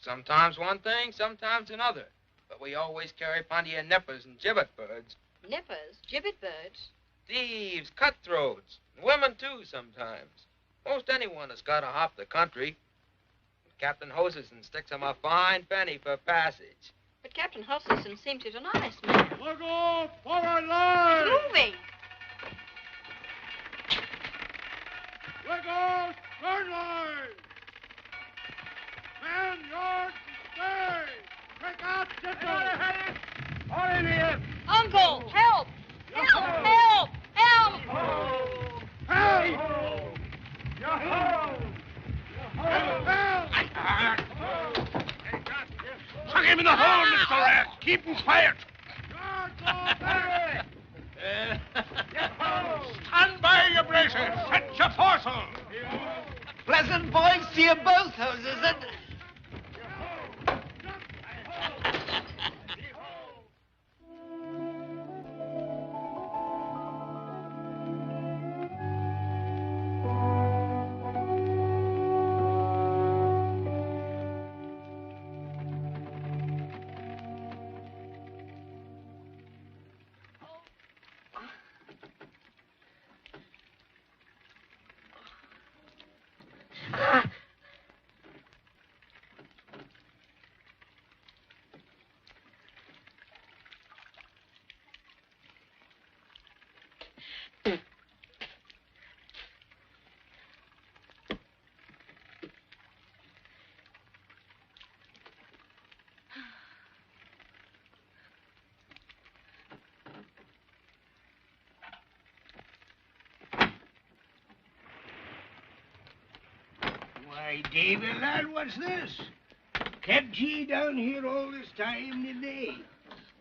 Sometimes one thing, sometimes another. But we always carry plenty of nippers and gibbet birds. Nippers? Gibbet birds? Thieves, cutthroats, and women, too, sometimes. Most anyone has got to hop the country. Captain Hoseason sticks him a fine penny for passage. But Captain Hoseason seems to be an honest man. Look off! Forward line! Moving! Look out! Turn line! Man, yards, and stay! All in here! Uncle, help! Help! Help! Help! Chuck him in the hole, Mr. Rat. Keep him quiet. Stand by your braces. Set your foresail. Pleasant voice to you both, Hoseason. Why, Davy, lad, what's this? Kept ye down here all this time, did they?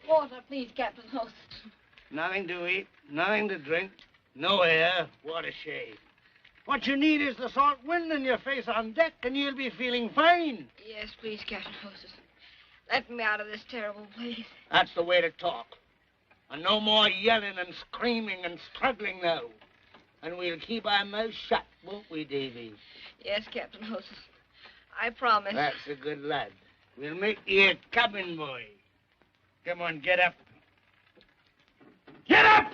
Water, please, Captain Hoseason. Nothing to eat, nothing to drink, no air. What a shame. What you need is the salt wind in your face on deck, and you'll be feeling fine. Yes, please, Captain Hoseason. Let me out of this terrible place. That's the way to talk. And no more yelling and screaming and struggling now. And we'll keep our mouths shut, won't we, Davy? Yes, Captain Hoseason. I promise. That's a good lad. We'll make you a cabin boy. Come on, get up. Get up!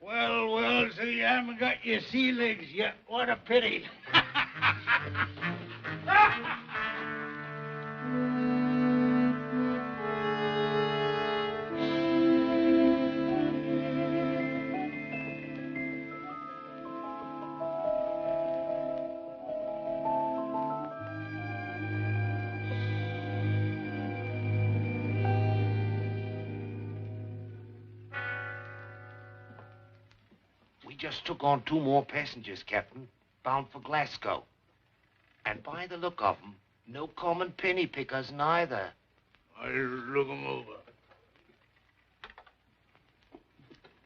Well, so you haven't got your sea legs yet. What a pity. Just took on 2 more passengers, Captain, bound for Glasgow. And by the look of 'em, no common penny pickers neither. I'll look 'em over.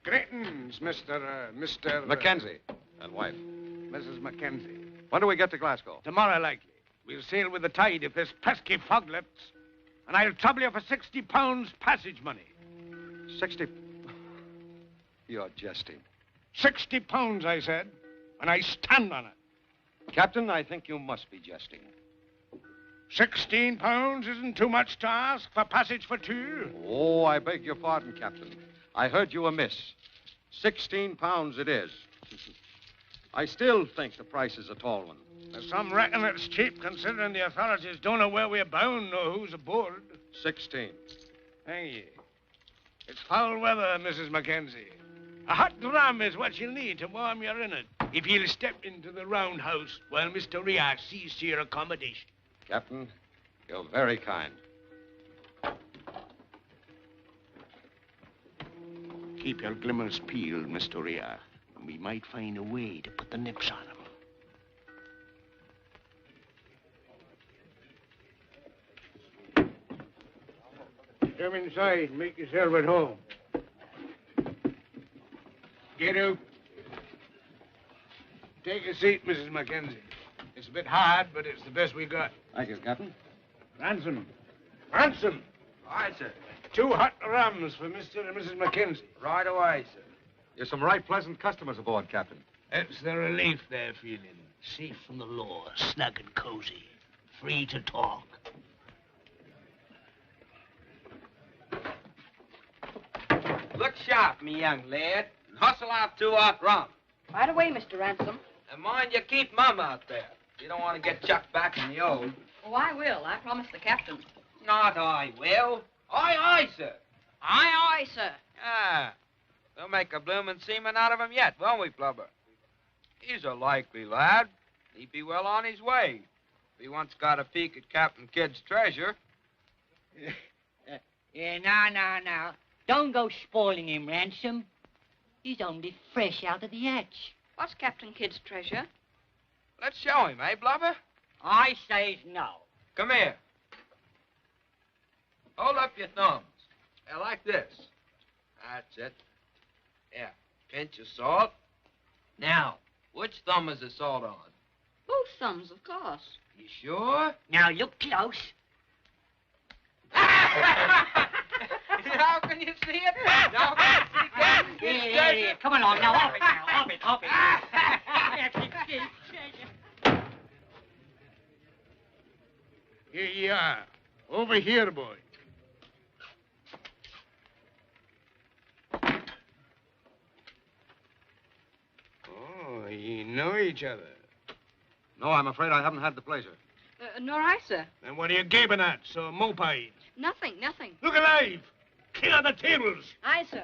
Greetings, Mr. Mackenzie and wife. Mrs. Mackenzie. When do we get to Glasgow? Tomorrow, likely. We'll sail with the tide if this pesky fog lifts. And I'll trouble you for £60 passage money. 60? You're jesting. £60, I said, and I stand on it. Captain, I think you must be jesting. £16 isn't too much to ask for passage for 2. Oh, I beg your pardon, Captain. I heard you amiss. £16 it is. I still think the price is a tall one. Some reckon it's cheap, considering the authorities don't know where we're bound nor who's aboard. 16. Hang ye. It's foul weather, Mrs. Mackenzie. A hot drum is what you'll need to warm your innard if you'll step into the roundhouse while Mr. Riah sees to your accommodation. Captain, you're very kind. Keep your glimmers peeled, Mr. Riah, and we might find a way to put the nips on him. Come inside and make yourself at home. Get out. Take a seat, Mrs. Mackenzie. It's a bit hard, but it's the best we got. Thank you, Captain. Ransom. Ransom. Aye, sir. 2 hot rams for Mr. and Mrs. Mackenzie. Right away, sir. You're some right pleasant customers aboard, Captain. It's the relief they're feeling. Safe from the law, snug and cozy. Free to talk. Look sharp, me young lad, and hustle out 2 hot rum. Right away, Mr. Ransom. And mind you keep Mum out there. You don't want to get chucked back in the old. Oh, I will. I promise the captain. Not I will. Aye, sir. Aye, sir. Ah, we'll make a bloomin' seaman out of him yet, won't we, Blubber? He's a likely lad. He'd be well on his way. If he once got a peek at Captain Kidd's treasure. Now. Don't go spoiling him, Ransom. He's only fresh out of the hatch. What's Captain Kidd's treasure? Let's show him, eh, Blubber? I says no. Come here. Hold up your thumbs. Yeah, like this. That's it. Yeah, pinch of salt. Now, which thumb is the salt on? Both thumbs, of course. You sure? Now look close. How can you see it? Now can you see Captain Kidd's treasure? Yeah. Come along now. Off it. Here you are. Over here, boy. Oh, you know each other. No, I'm afraid I haven't had the pleasure. Nor I, sir. Then what are you gaping at, so mopide? Nothing. Look alive! Clear the tables! Aye, sir.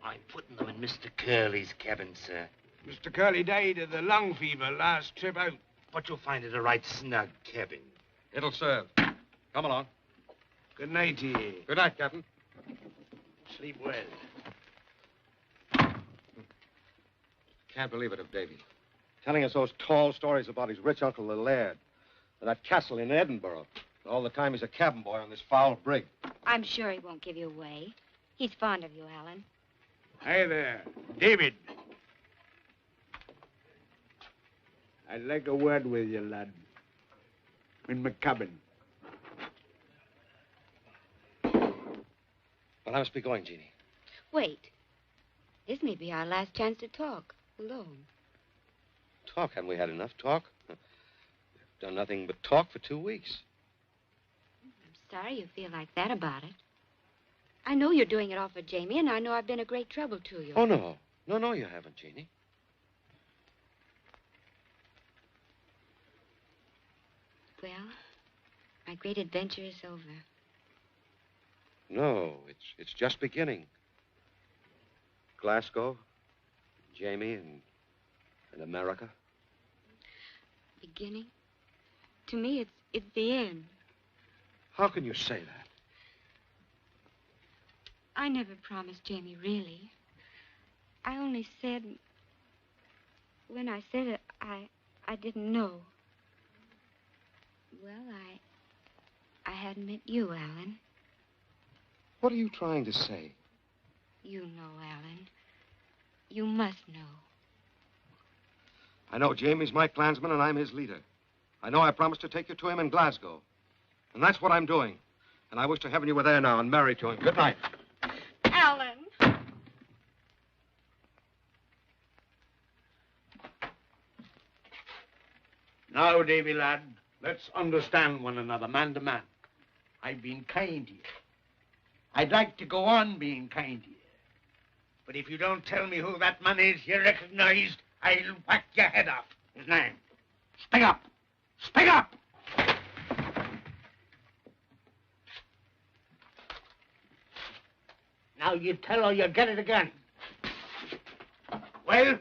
I'm putting them in Mr. Curly's cabin, sir. Mr. Curly died of the lung fever last trip out. But you'll find it a right snug cabin. It'll serve. Come along. Good night to you. Good night, Captain. Sleep well. Can't believe it of Davy. Telling us those tall stories about his rich uncle, the Laird, and that castle in Edinburgh. All the time he's a cabin boy on this foul brig. I'm sure he won't give you away. He's fond of you, Alan. Hi there. David. I'd like a word with you, lad. In my cabin. But I must be going, Jeannie. Wait. This may be our last chance to talk, alone. Talk? Haven't we had enough talk? We've done nothing but talk for 2 weeks. I'm sorry you feel like that about it. I know you're doing it all for Jamie, and I know I've been a great trouble to you. Oh, no. No, you haven't, Jeannie. Well, my great adventure is over. No, it's just beginning. Glasgow, Jamie, and America. Beginning? To me, it's the end. How can you say that? I never promised Jamie, really. I only said... When I said it, I didn't know. Well, I hadn't met you, Alan. What are you trying to say? You know, Alan. You must know. I know Jamie's my clansman and I'm his leader. I know I promised to take you to him in Glasgow. And that's what I'm doing. And I wish to heaven you were there now and married to him. Good night. Alan! Now, Davy, lad, let's understand one another, man to man. I've been kind to you. I'd like to go on being kind to you. But if you don't tell me who that man is you recognized, I'll whack your head off. His name. Speak up! Speak up! Now you tell or you'll get it again. Well?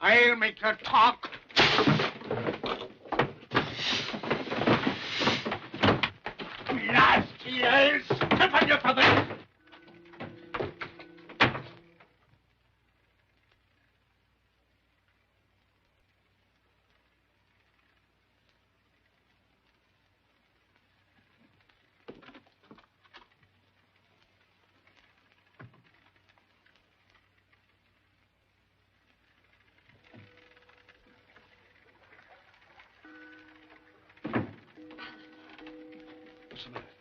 I'll make her talk. Nasty elves! Step on your feathers!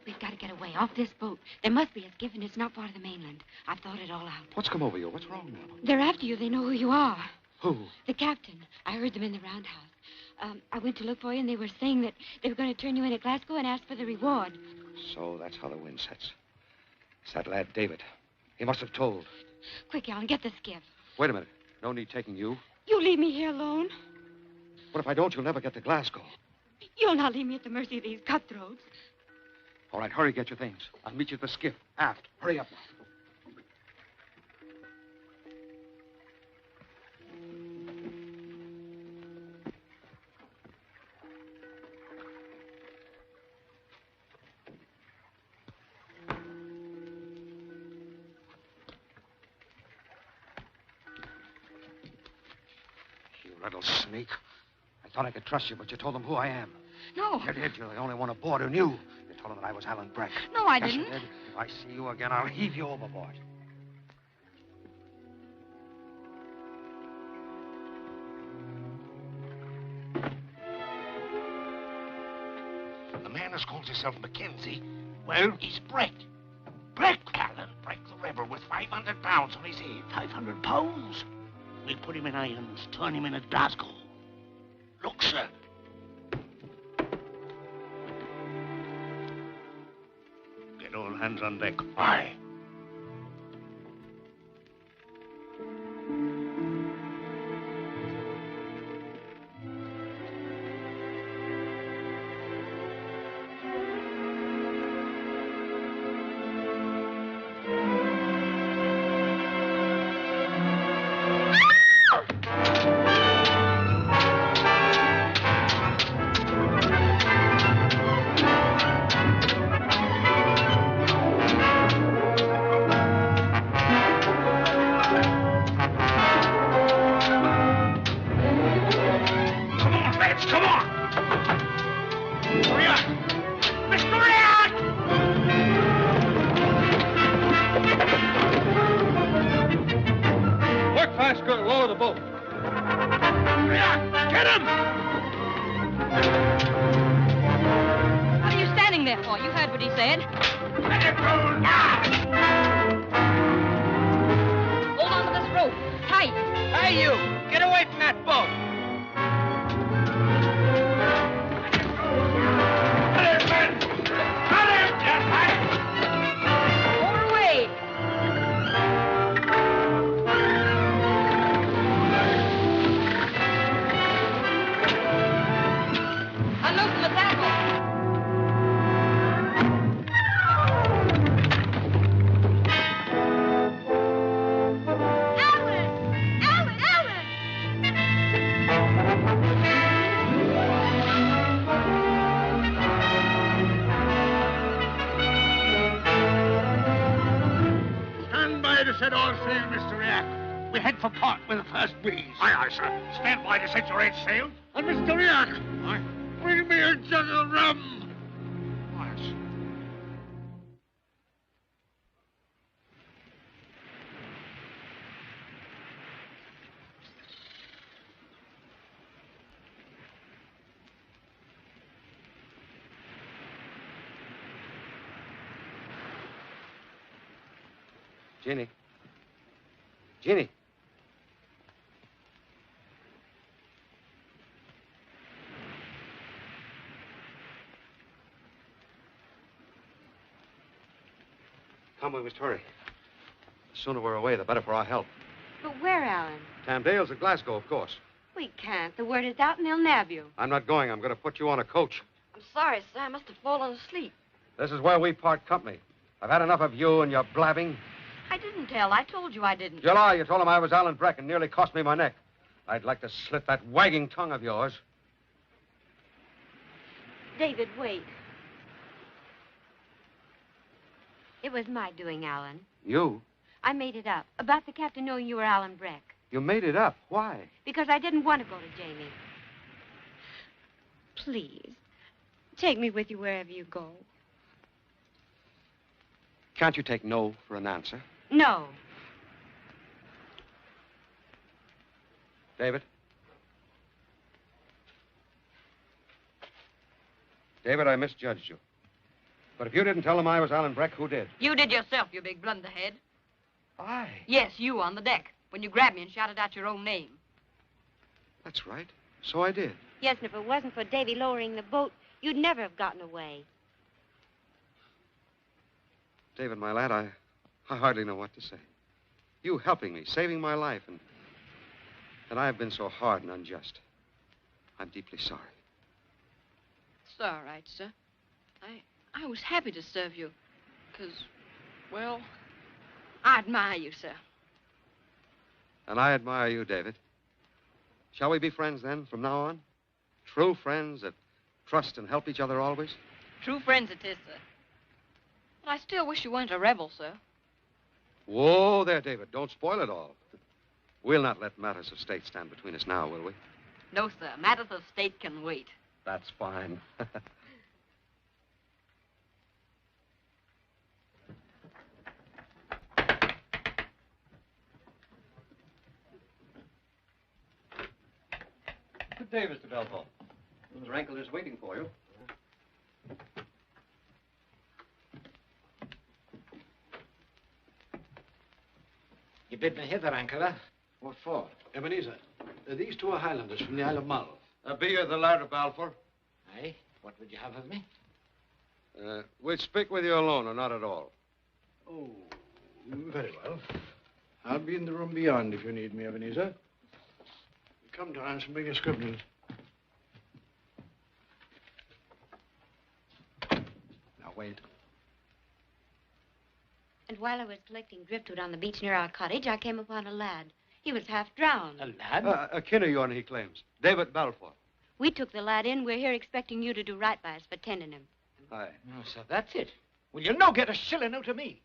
We've got to get away off this boat. There must be a skiff, and it's not far to the mainland. I've thought it all out. What's come over you? What's wrong now? They're after you. They know who you are. Who? The captain. I heard them in the roundhouse. I went to look for you, and they were saying that they were going to turn you in at Glasgow and ask for the reward. So that's how the wind sets. It's that lad, David. He must have told. Quick, Alan, get the skiff. Wait a minute. No need taking you. You leave me here alone. What if I don't? You'll never get to Glasgow. You'll not leave me at the mercy of these cutthroats. All right, hurry, get your things. I'll meet you at the skiff, aft. Hurry up. little sneak. I thought I could trust you, but you told them who I am. No. You did. You're the only one aboard who knew. You told them that I was Alan Breck. No, I Yes, didn't. you did. If I see you again, I'll heave you overboard. The man who calls himself Mackenzie, well, he's Breck. Breck, Alan Breck, the rebel with 500 pounds on his head. 500 pounds? We'll put him in irons, turn him in at Glasgow. Look, sir. Get all hands on deck. Aye. Set all sail, Mr. React. We head for port with the first breeze. Aye, aye, sir. Stand by to set your eight sail. And Mr. React, bring me a jug of rum. Yes. Jeannie. Jeannie. Come, we must hurry. The sooner we're away, the better for our health. But where, Alan? Tamdale's at Glasgow, of course. We can't. The word is out and they'll nab you. I'm not going. I'm going to put you on a coach. I'm sorry, sir. I must have fallen asleep. This is where we part company. I've had enough of you and your blabbing. I didn't tell. I told you I didn't. July, you told him I was Alan Breck and nearly cost me my neck. I'd like to slit that wagging tongue of yours. David, wait. It was my doing, Alan. You? I made it up. About the captain knowing you were Alan Breck. You made it up. Why? Because I didn't want to go to Jamie. Please, take me with you wherever you go. Can't you take no for an answer? No. David? David, I misjudged you. But if you didn't tell him I was Alan Breck, who did? You did yourself, you big blunderhead. I? Yes, you on the deck, when you grabbed me and shouted out your own name. That's right. So I did. Yes, and if it wasn't for Davy lowering the boat, you'd never have gotten away. David, my lad, I hardly know what to say. You helping me, saving my life, and I've been so hard and unjust. I'm deeply sorry. It's all right, sir. I was happy to serve you, because, well, I admire you, sir. And I admire you, David. Shall we be friends, then, from now on? True friends that trust and help each other always? True friends it is, sir. But I still wish you weren't a rebel, sir. Whoa there, David. Don't spoil it all. We'll not let matters of state stand between us now, will we? No, sir. Matters of state can wait. That's fine. Good day, Mr. Balfour. Mr. Ankle is waiting for you. You bid me hither, Ankle. What for? Ebenezer, these two are Highlanders from the Isle of Mull. Be you the lad of Balfour? Aye. What would you have of me? We'll speak with you alone, or not at all. Oh, very well. I'll be in the room beyond if you need me, Ebenezer. Come, Torrance, and bring your scribblings. Now, wait. And while I was collecting driftwood on the beach near our cottage, I came upon a lad. He was half drowned. A lad? A kin of yourn, he claims. David Balfour. We took the lad in. We're here expecting you to do right by us for tending him. Aye. Oh, so that's it. Will you no get a shilling out of me?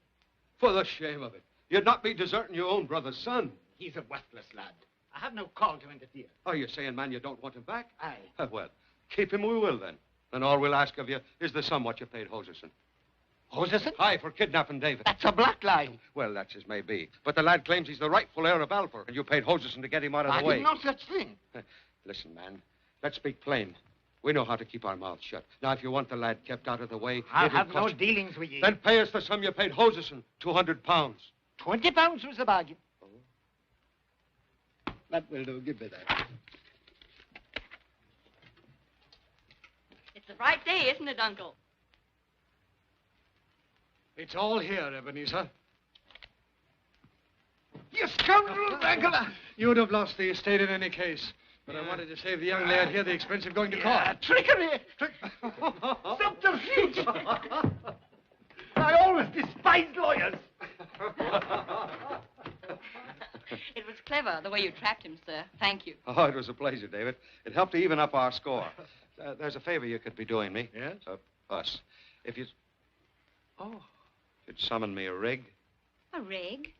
For the shame of it. You'd not be deserting your own brother's son. He's a worthless lad. I have no call to interfere. Oh, you're saying, man, you don't want him back? Aye. Well, keep him we will, then. And all we'll ask of you is the sum what you paid Hoseason. Hoseason? Aye, for kidnapping David. That's a black lie. Well, that's as may be. But the lad claims he's the rightful heir of Balfour, and you paid Hoseason to get him out of the way. I did no such thing. Listen, man, let's speak plain. We know how to keep our mouths shut. Now, if you want the lad kept out of the way... I'll have no dealings with you. Then pay us the sum you paid Hoseason, 200 pounds. 20 pounds was the bargain. Oh. That will do. Give me that. It's a bright day, isn't it, Uncle? It's all here, Ebenezer. You scoundrel, Ankle! You would have lost the estate in any case. But I wanted to save the young lad here the expense of going to court. Trickery! Subterfuge! I always despised lawyers. It was clever, the way you trapped him, sir. Thank you. Oh, it was a pleasure, David. It helped to even up our score. There's a favor you could be doing me. Yes? Us. If you... Oh. You'd summon me a rig. A rig?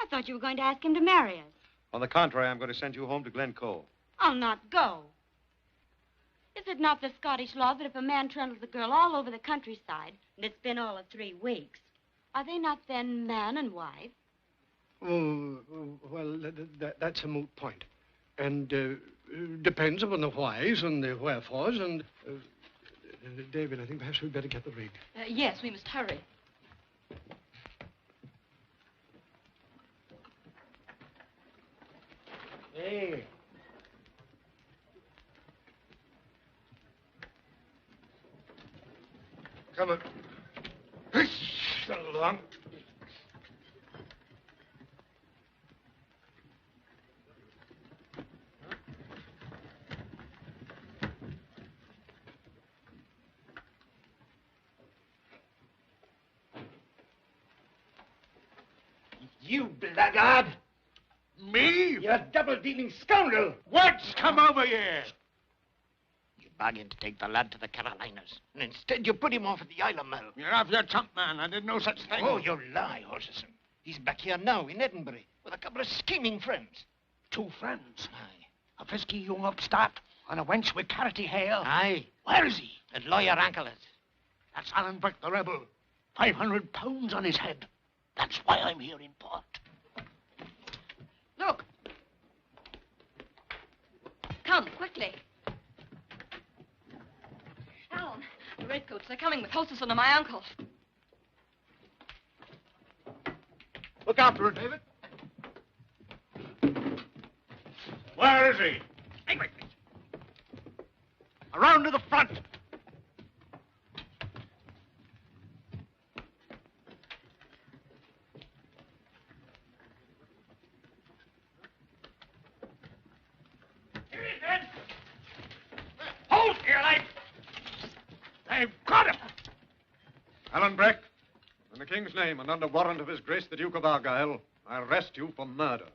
I thought you were going to ask him to marry us. On the contrary, I'm going to send you home to Glencoe. I'll not go. Is it not the Scottish law that if a man trundles a girl all over the countryside, and it's been all of 3 weeks, are they not then man and wife? Oh, well, that's a moot point. And depends upon the whys and the wherefores, and... David, I think perhaps we'd better get the rig. Yes, we must hurry. Hey. Come on. Along. You blackguard! Me? You're a double-dealing scoundrel! What's come over here? You bargained to take the lad to the Carolinas, and instead you put him off at the Isle of Mull. You're off your chump, man. I did no such thing. Oh, you lie, Hoseason. He's back here now in Edinburgh with a couple of scheming friends. 2 friends? Aye. A frisky young upstart and a wench with carroty hair? Aye. Where is he? At Lawyer Ankle's. That's Alan Breck, the rebel. 500 pounds on his head. That's why I'm here in port. Look. Come, quickly. Alan, the redcoats, they're coming with Hoseason and my uncle. Look after her, David. Where is he? Hey, wait. Around to the front. Hold here, light. They've got him. Alan Breck, in the King's name and under warrant of His Grace the Duke of Argyll, I arrest you for murder.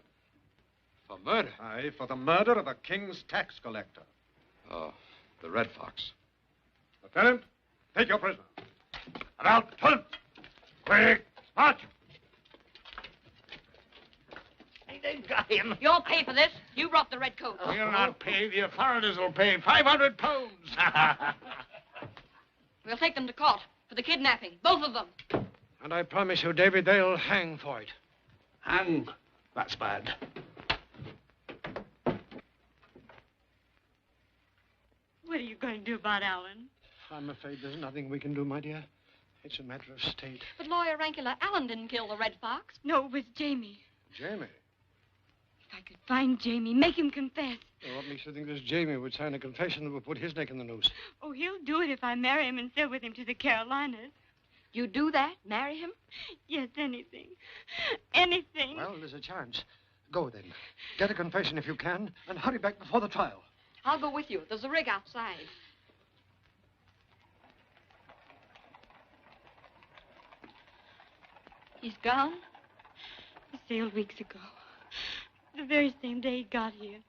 For murder? Aye, for the murder of a King's tax collector. Oh, the Red Fox. Lieutenant, take your prisoner. And out, turn. Quick, march. Hey, They got him. You'll pay for this. You brought the red coat. We'll not pay. The authorities will pay £500. We'll take them to court for the kidnapping, both of them. And I promise you, Davy, they'll hang for it. And that's bad. What are you going to do about Alan? I'm afraid there's nothing we can do, my dear. It's a matter of state. But Lawyer Rankler, Alan didn't kill the red fox. No, it was Jamie. Jamie? If I could find Jamie, make him confess. Well, what makes you think this Jamie would sign a confession that would put his neck in the noose? Oh, he'll do it if I marry him and sail with him to the Carolinas. You do that? Marry him? Yes, anything. Anything. Well, there's a chance. Go then. Get a confession if you can, and hurry back before the trial. I'll go with you. There's a rig outside. He's gone? He sailed weeks ago. The very same day he got here.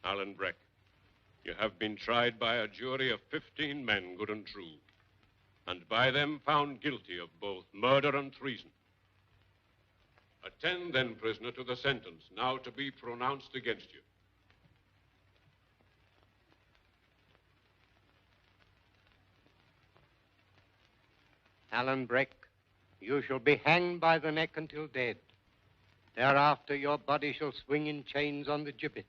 Alan Breck, you have been tried by a jury of 15 men, good and true, and by them found guilty of both murder and treason. Attend then, prisoner, to the sentence now to be pronounced against you. Alan Breck, you shall be hanged by the neck until dead. Thereafter your body shall swing in chains on the gibbet.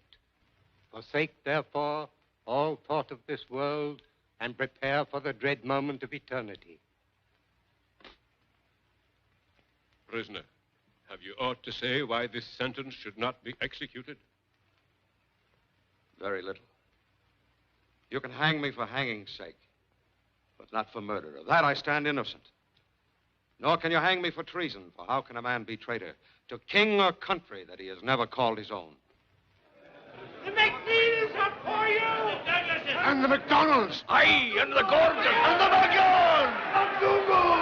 Forsake, therefore, all thought of this world and prepare for the dread moment of eternity. Prisoner, have you aught to say why this sentence should not be executed? Very little. You can hang me for hanging's sake, but not for murder. Of that I stand innocent. Nor can you hang me for treason, for how can a man be traitor to king or country that he has never called his own? The McNeil's up for you! And the McDonald's! Aye, and the Gordons! And the Magyars! And Dougal!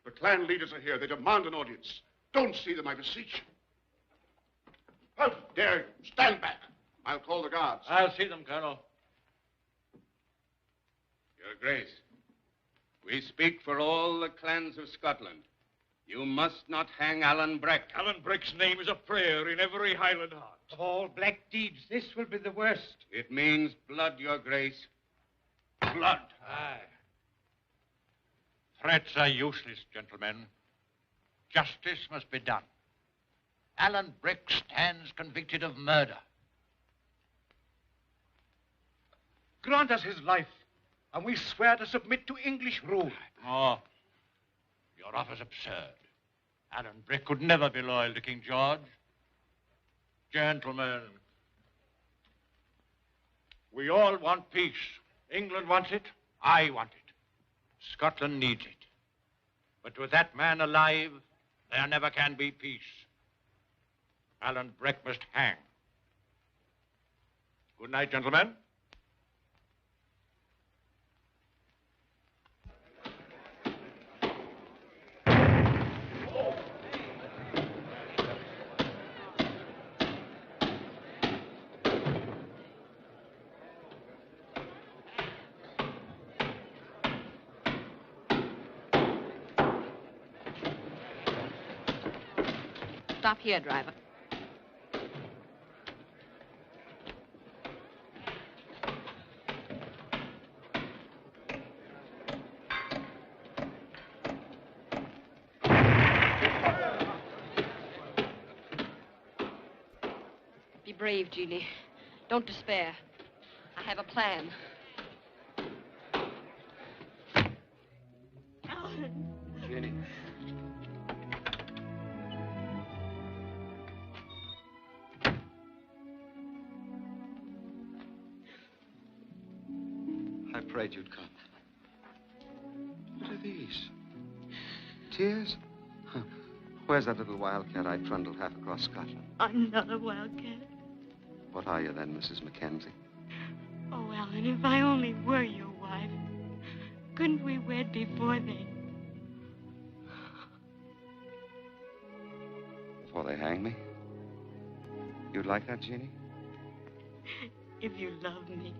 The clan leaders are here. They demand an audience. Don't see them, I beseech you. How dare you? Stand back. I'll call the guards. I'll see them, Colonel. Your Grace, we speak for all the clans of Scotland. You must not hang Alan Breck. Alan Breck's name is a prayer in every Highland heart. Of all black deeds, this will be the worst. It means blood, Your Grace. Blood. Aye. Threats are useless, gentlemen. Justice must be done. Alan Breck stands convicted of murder. Grant us his life, and we swear to submit to English rule. Oh, your offer's absurd. Alan Breck could never be loyal to King George. Gentlemen, we all want peace. England wants it. I want it. Scotland needs it. But with that man alive, there never can be peace. Alan Breck must hang. Good night, gentlemen. stop here, driver. Be brave, Jeannie. Don't despair. I have a plan. Jenny. I prayed you'd come. What are these? Tears? Huh. Where's that little wildcat I trundled half across Scotland? I'm not a wildcat. What are you then, Mrs. Mackenzie? Oh, Alan, if I only were your wife. Couldn't we wed before then? Before they hang me? You'd like that, Jeannie? If you love me.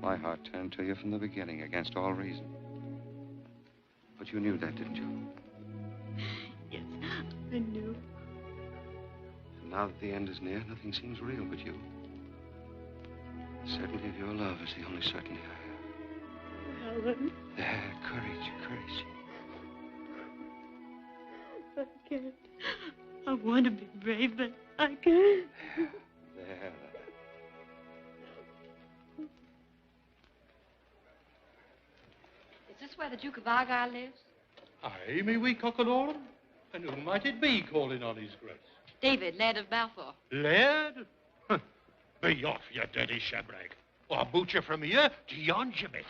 My heart turned to you from the beginning, against all reason. But you knew that, didn't you? Yes, I knew. And now that the end is near, nothing seems real but you. The certainty of your love is the only certainty I have. Alan. There, courage, courage. I can't. I want to be brave, but I can't. There. Is this where the Duke of Argyll lives? Aye, me wee cockalorum. And who might it be calling on his grace? David, Laird of Balfour. Laird? Huh. Be off, you dirty shabrag. Or I'll boot you from here to yon gibbet.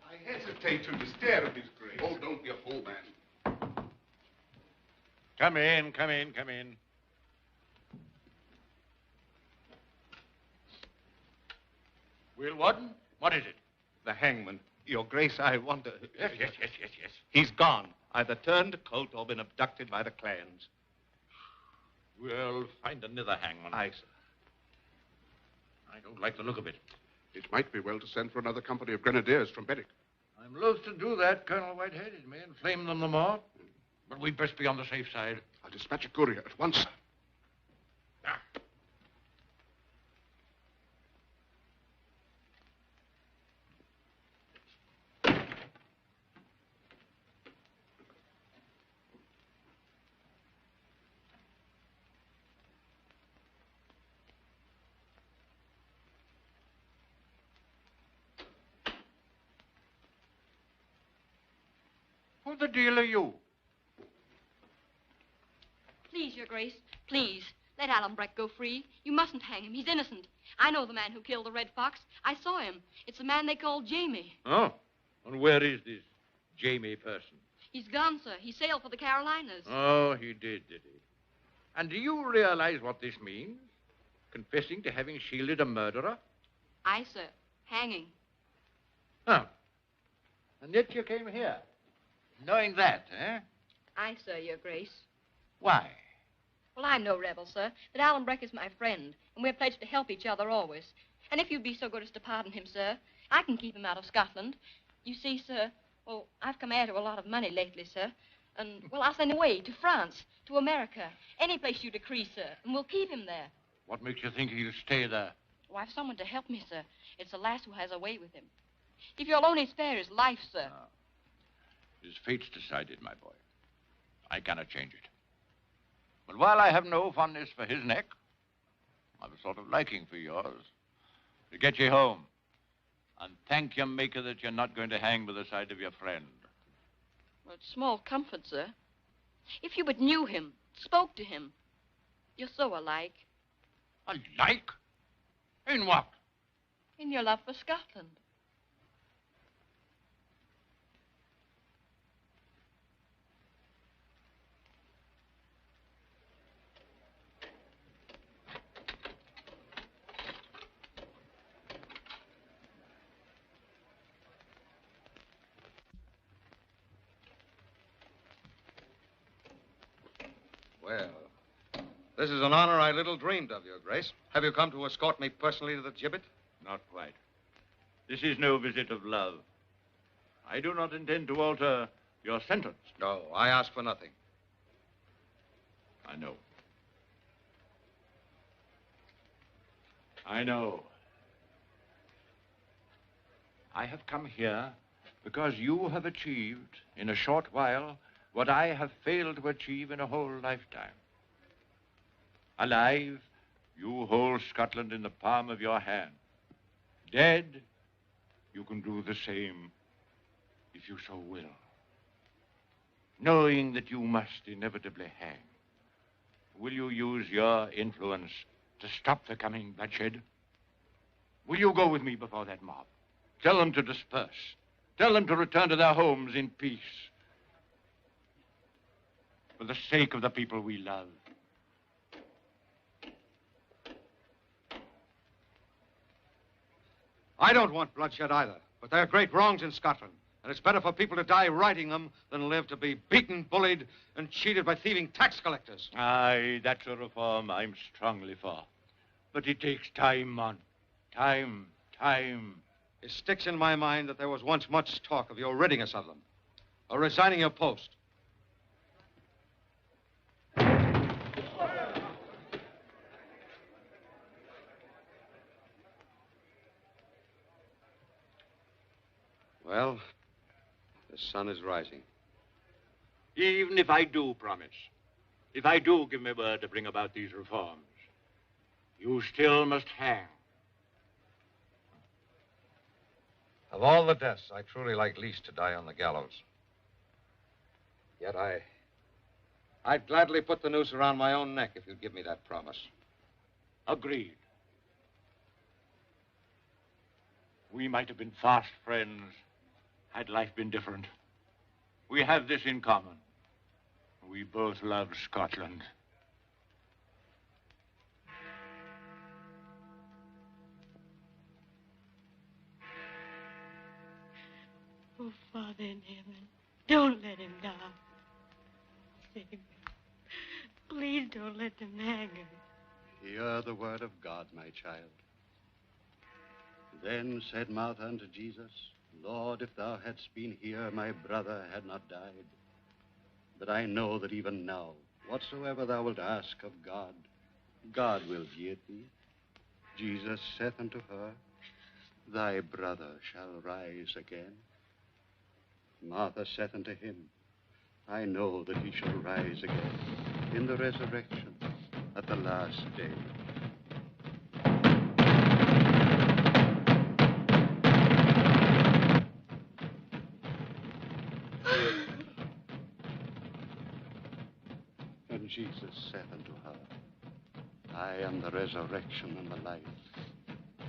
I hesitate to despair of his grace. Oh, don't be a fool, man. Come in, come in, come in. Will Warden, what is it? The hangman. Your Grace, I wonder... Yes. He's gone. Either turned colt or been abducted by the clans. We'll find another hangman. Aye, sir. I don't like the look of it. It might be well to send for another company of grenadiers from Berwick. I'm loath to do that, Colonel Whitehead. It may inflame them the more. But we'd best be on the safe side. I'll dispatch a courier at once, sir. Who the deal are you? Please, Your Grace, please. Let Alan Breck go free. You mustn't hang him. He's innocent. I know the man who killed the Red Fox. I saw him. It's the man they call Jamie. Oh? And where is this Jamie person? He's gone, sir. He sailed for the Carolinas. Oh, he did he? And do you realize what this means? Confessing to having shielded a murderer? Aye, sir. Hanging. Oh. And yet you came here. Knowing that, eh? Aye, sir, Your Grace. Why? Well, I'm no rebel, sir. But Alan Breck is my friend, and we're pledged to help each other always. And if you'd be so good as to pardon him, sir, I can keep him out of Scotland. You see, sir, well, I've come heir to a lot of money lately, sir. And, well, I'll send away to France, to America, any place you decree, sir, and we'll keep him there. What makes you think he'll stay there? Oh, I've someone to help me, sir. It's a lass who has a way with him. If you'll only spare his life, sir. His fate's decided, my boy. I cannot change it. But while I have no fondness for his neck, I've a sort of liking for yours. To get you home. And thank your maker that you're not going to hang by the side of your friend. Well, it's small comfort, sir. If you but knew him, spoke to him. You're so alike. Alike? In what? In your love for Scotland. Well, this is an honor I little dreamed of, Your Grace. Have you come to escort me personally to the gibbet? Not quite. This is no visit of love. I do not intend to alter your sentence. No, I ask for nothing. I know. I know. I have come here because you have achieved in a short while what I have failed to achieve in a whole lifetime. Alive, you hold Scotland in the palm of your hand. Dead, you can do the same if you so will. Knowing that you must inevitably hang, will you use your influence to stop the coming bloodshed? Will you go with me before that mob? Tell them to disperse. Tell them to return to their homes in peace. For the sake of the people we love. I don't want bloodshed either, but there are great wrongs in Scotland, and it's better for people to die righting them than live to be beaten, bullied, and cheated by thieving tax collectors. Aye, that's a reform I'm strongly for. But it takes time, man. Time. It sticks in my mind that there was once much talk of your ridding us of them, or resigning your post. Well, the sun is rising. Even if I do promise, if I do give my word to bring about these reforms, you still must hang. Of all the deaths, I truly like least to die on the gallows. Yet I'd gladly put the noose around my own neck if you'd give me that promise. Agreed. We might have been fast friends had life been different. We have this in common. We both love Scotland. Oh, Father in heaven, don't let him die. Save him. Please don't let them hang him. Hear the word of God, my child. Then said Martha unto Jesus, Lord, if thou hadst been here, my brother had not died. But I know that even now, whatsoever thou wilt ask of God, God will give thee. Jesus saith unto her, Thy brother shall rise again. Martha saith unto him, I know that he shall rise again in the resurrection at the last day. And Jesus saith unto her, I am the resurrection and the life.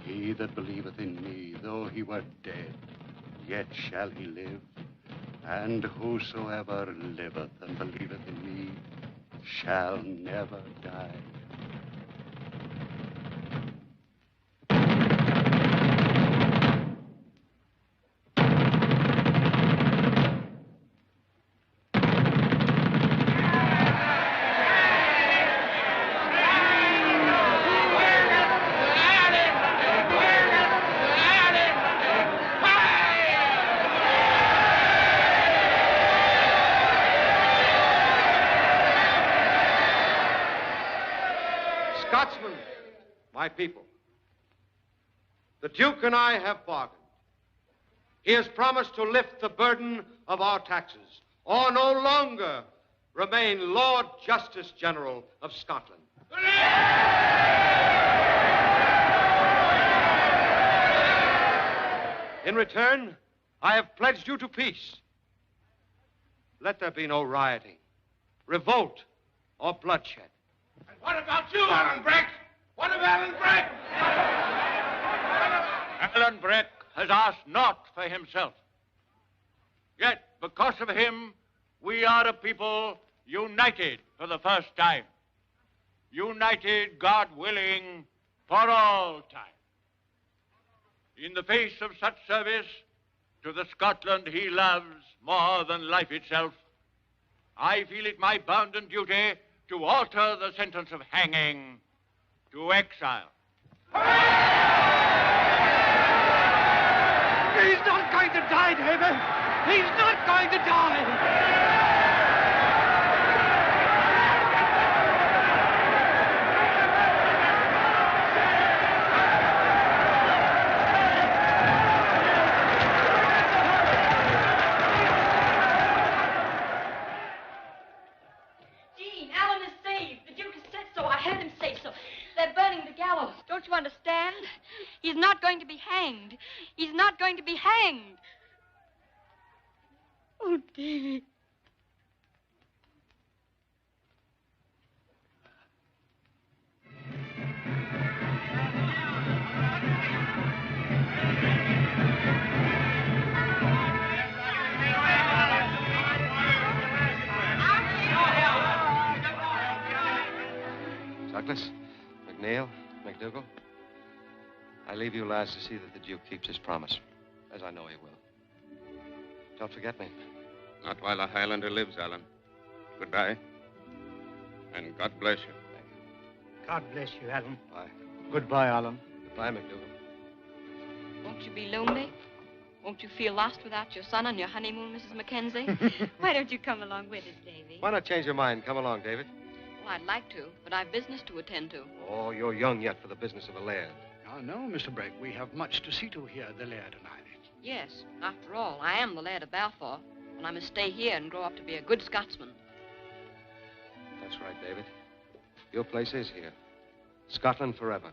He that believeth in me, though he were dead, yet shall he live. And whosoever liveth and believeth in me shall never die. Scotsmen, my people, the Duke and I have bargained. He has promised to lift the burden of our taxes, or no longer remain Lord Justice General of Scotland. In return, I have pledged you to peace. Let there be no rioting, revolt, or bloodshed. What about you, Alan Breck? What of Alan Breck? Alan Breck has asked naught for himself. Yet, because of him, we are a people united for the first time. United, God willing, for all time. In the face of such service to the Scotland he loves more than life itself, I feel it my bounden duty to alter the sentence of hanging to exile. He's not going to die, David. He's not going to die. Don't you understand? He's not going to be hanged. He's not going to be hanged. Oh, Davy. Douglas, McNeil, McDougal, I leave you lads to see that the Duke keeps his promise, as I know he will. Don't forget me. Not while a Highlander lives, Alan. Goodbye. And God bless you. God bless you, Alan. Bye. Goodbye, Alan. Goodbye, McDougal. Won't you be lonely? Won't you feel lost without your son on your honeymoon, Mrs. Mackenzie? Why don't you come along with us, Davy? Why not change your mind? Come along, David. Well, I'd like to, but I've business to attend to. Oh, you're young yet for the business of a laird. No, Mr. Breck. We have much to see to here, the laird and I. Yes, after all, I am the laird of Balfour, and I must stay here and grow up to be a good Scotsman. That's right, David. Your place is here. Scotland forever.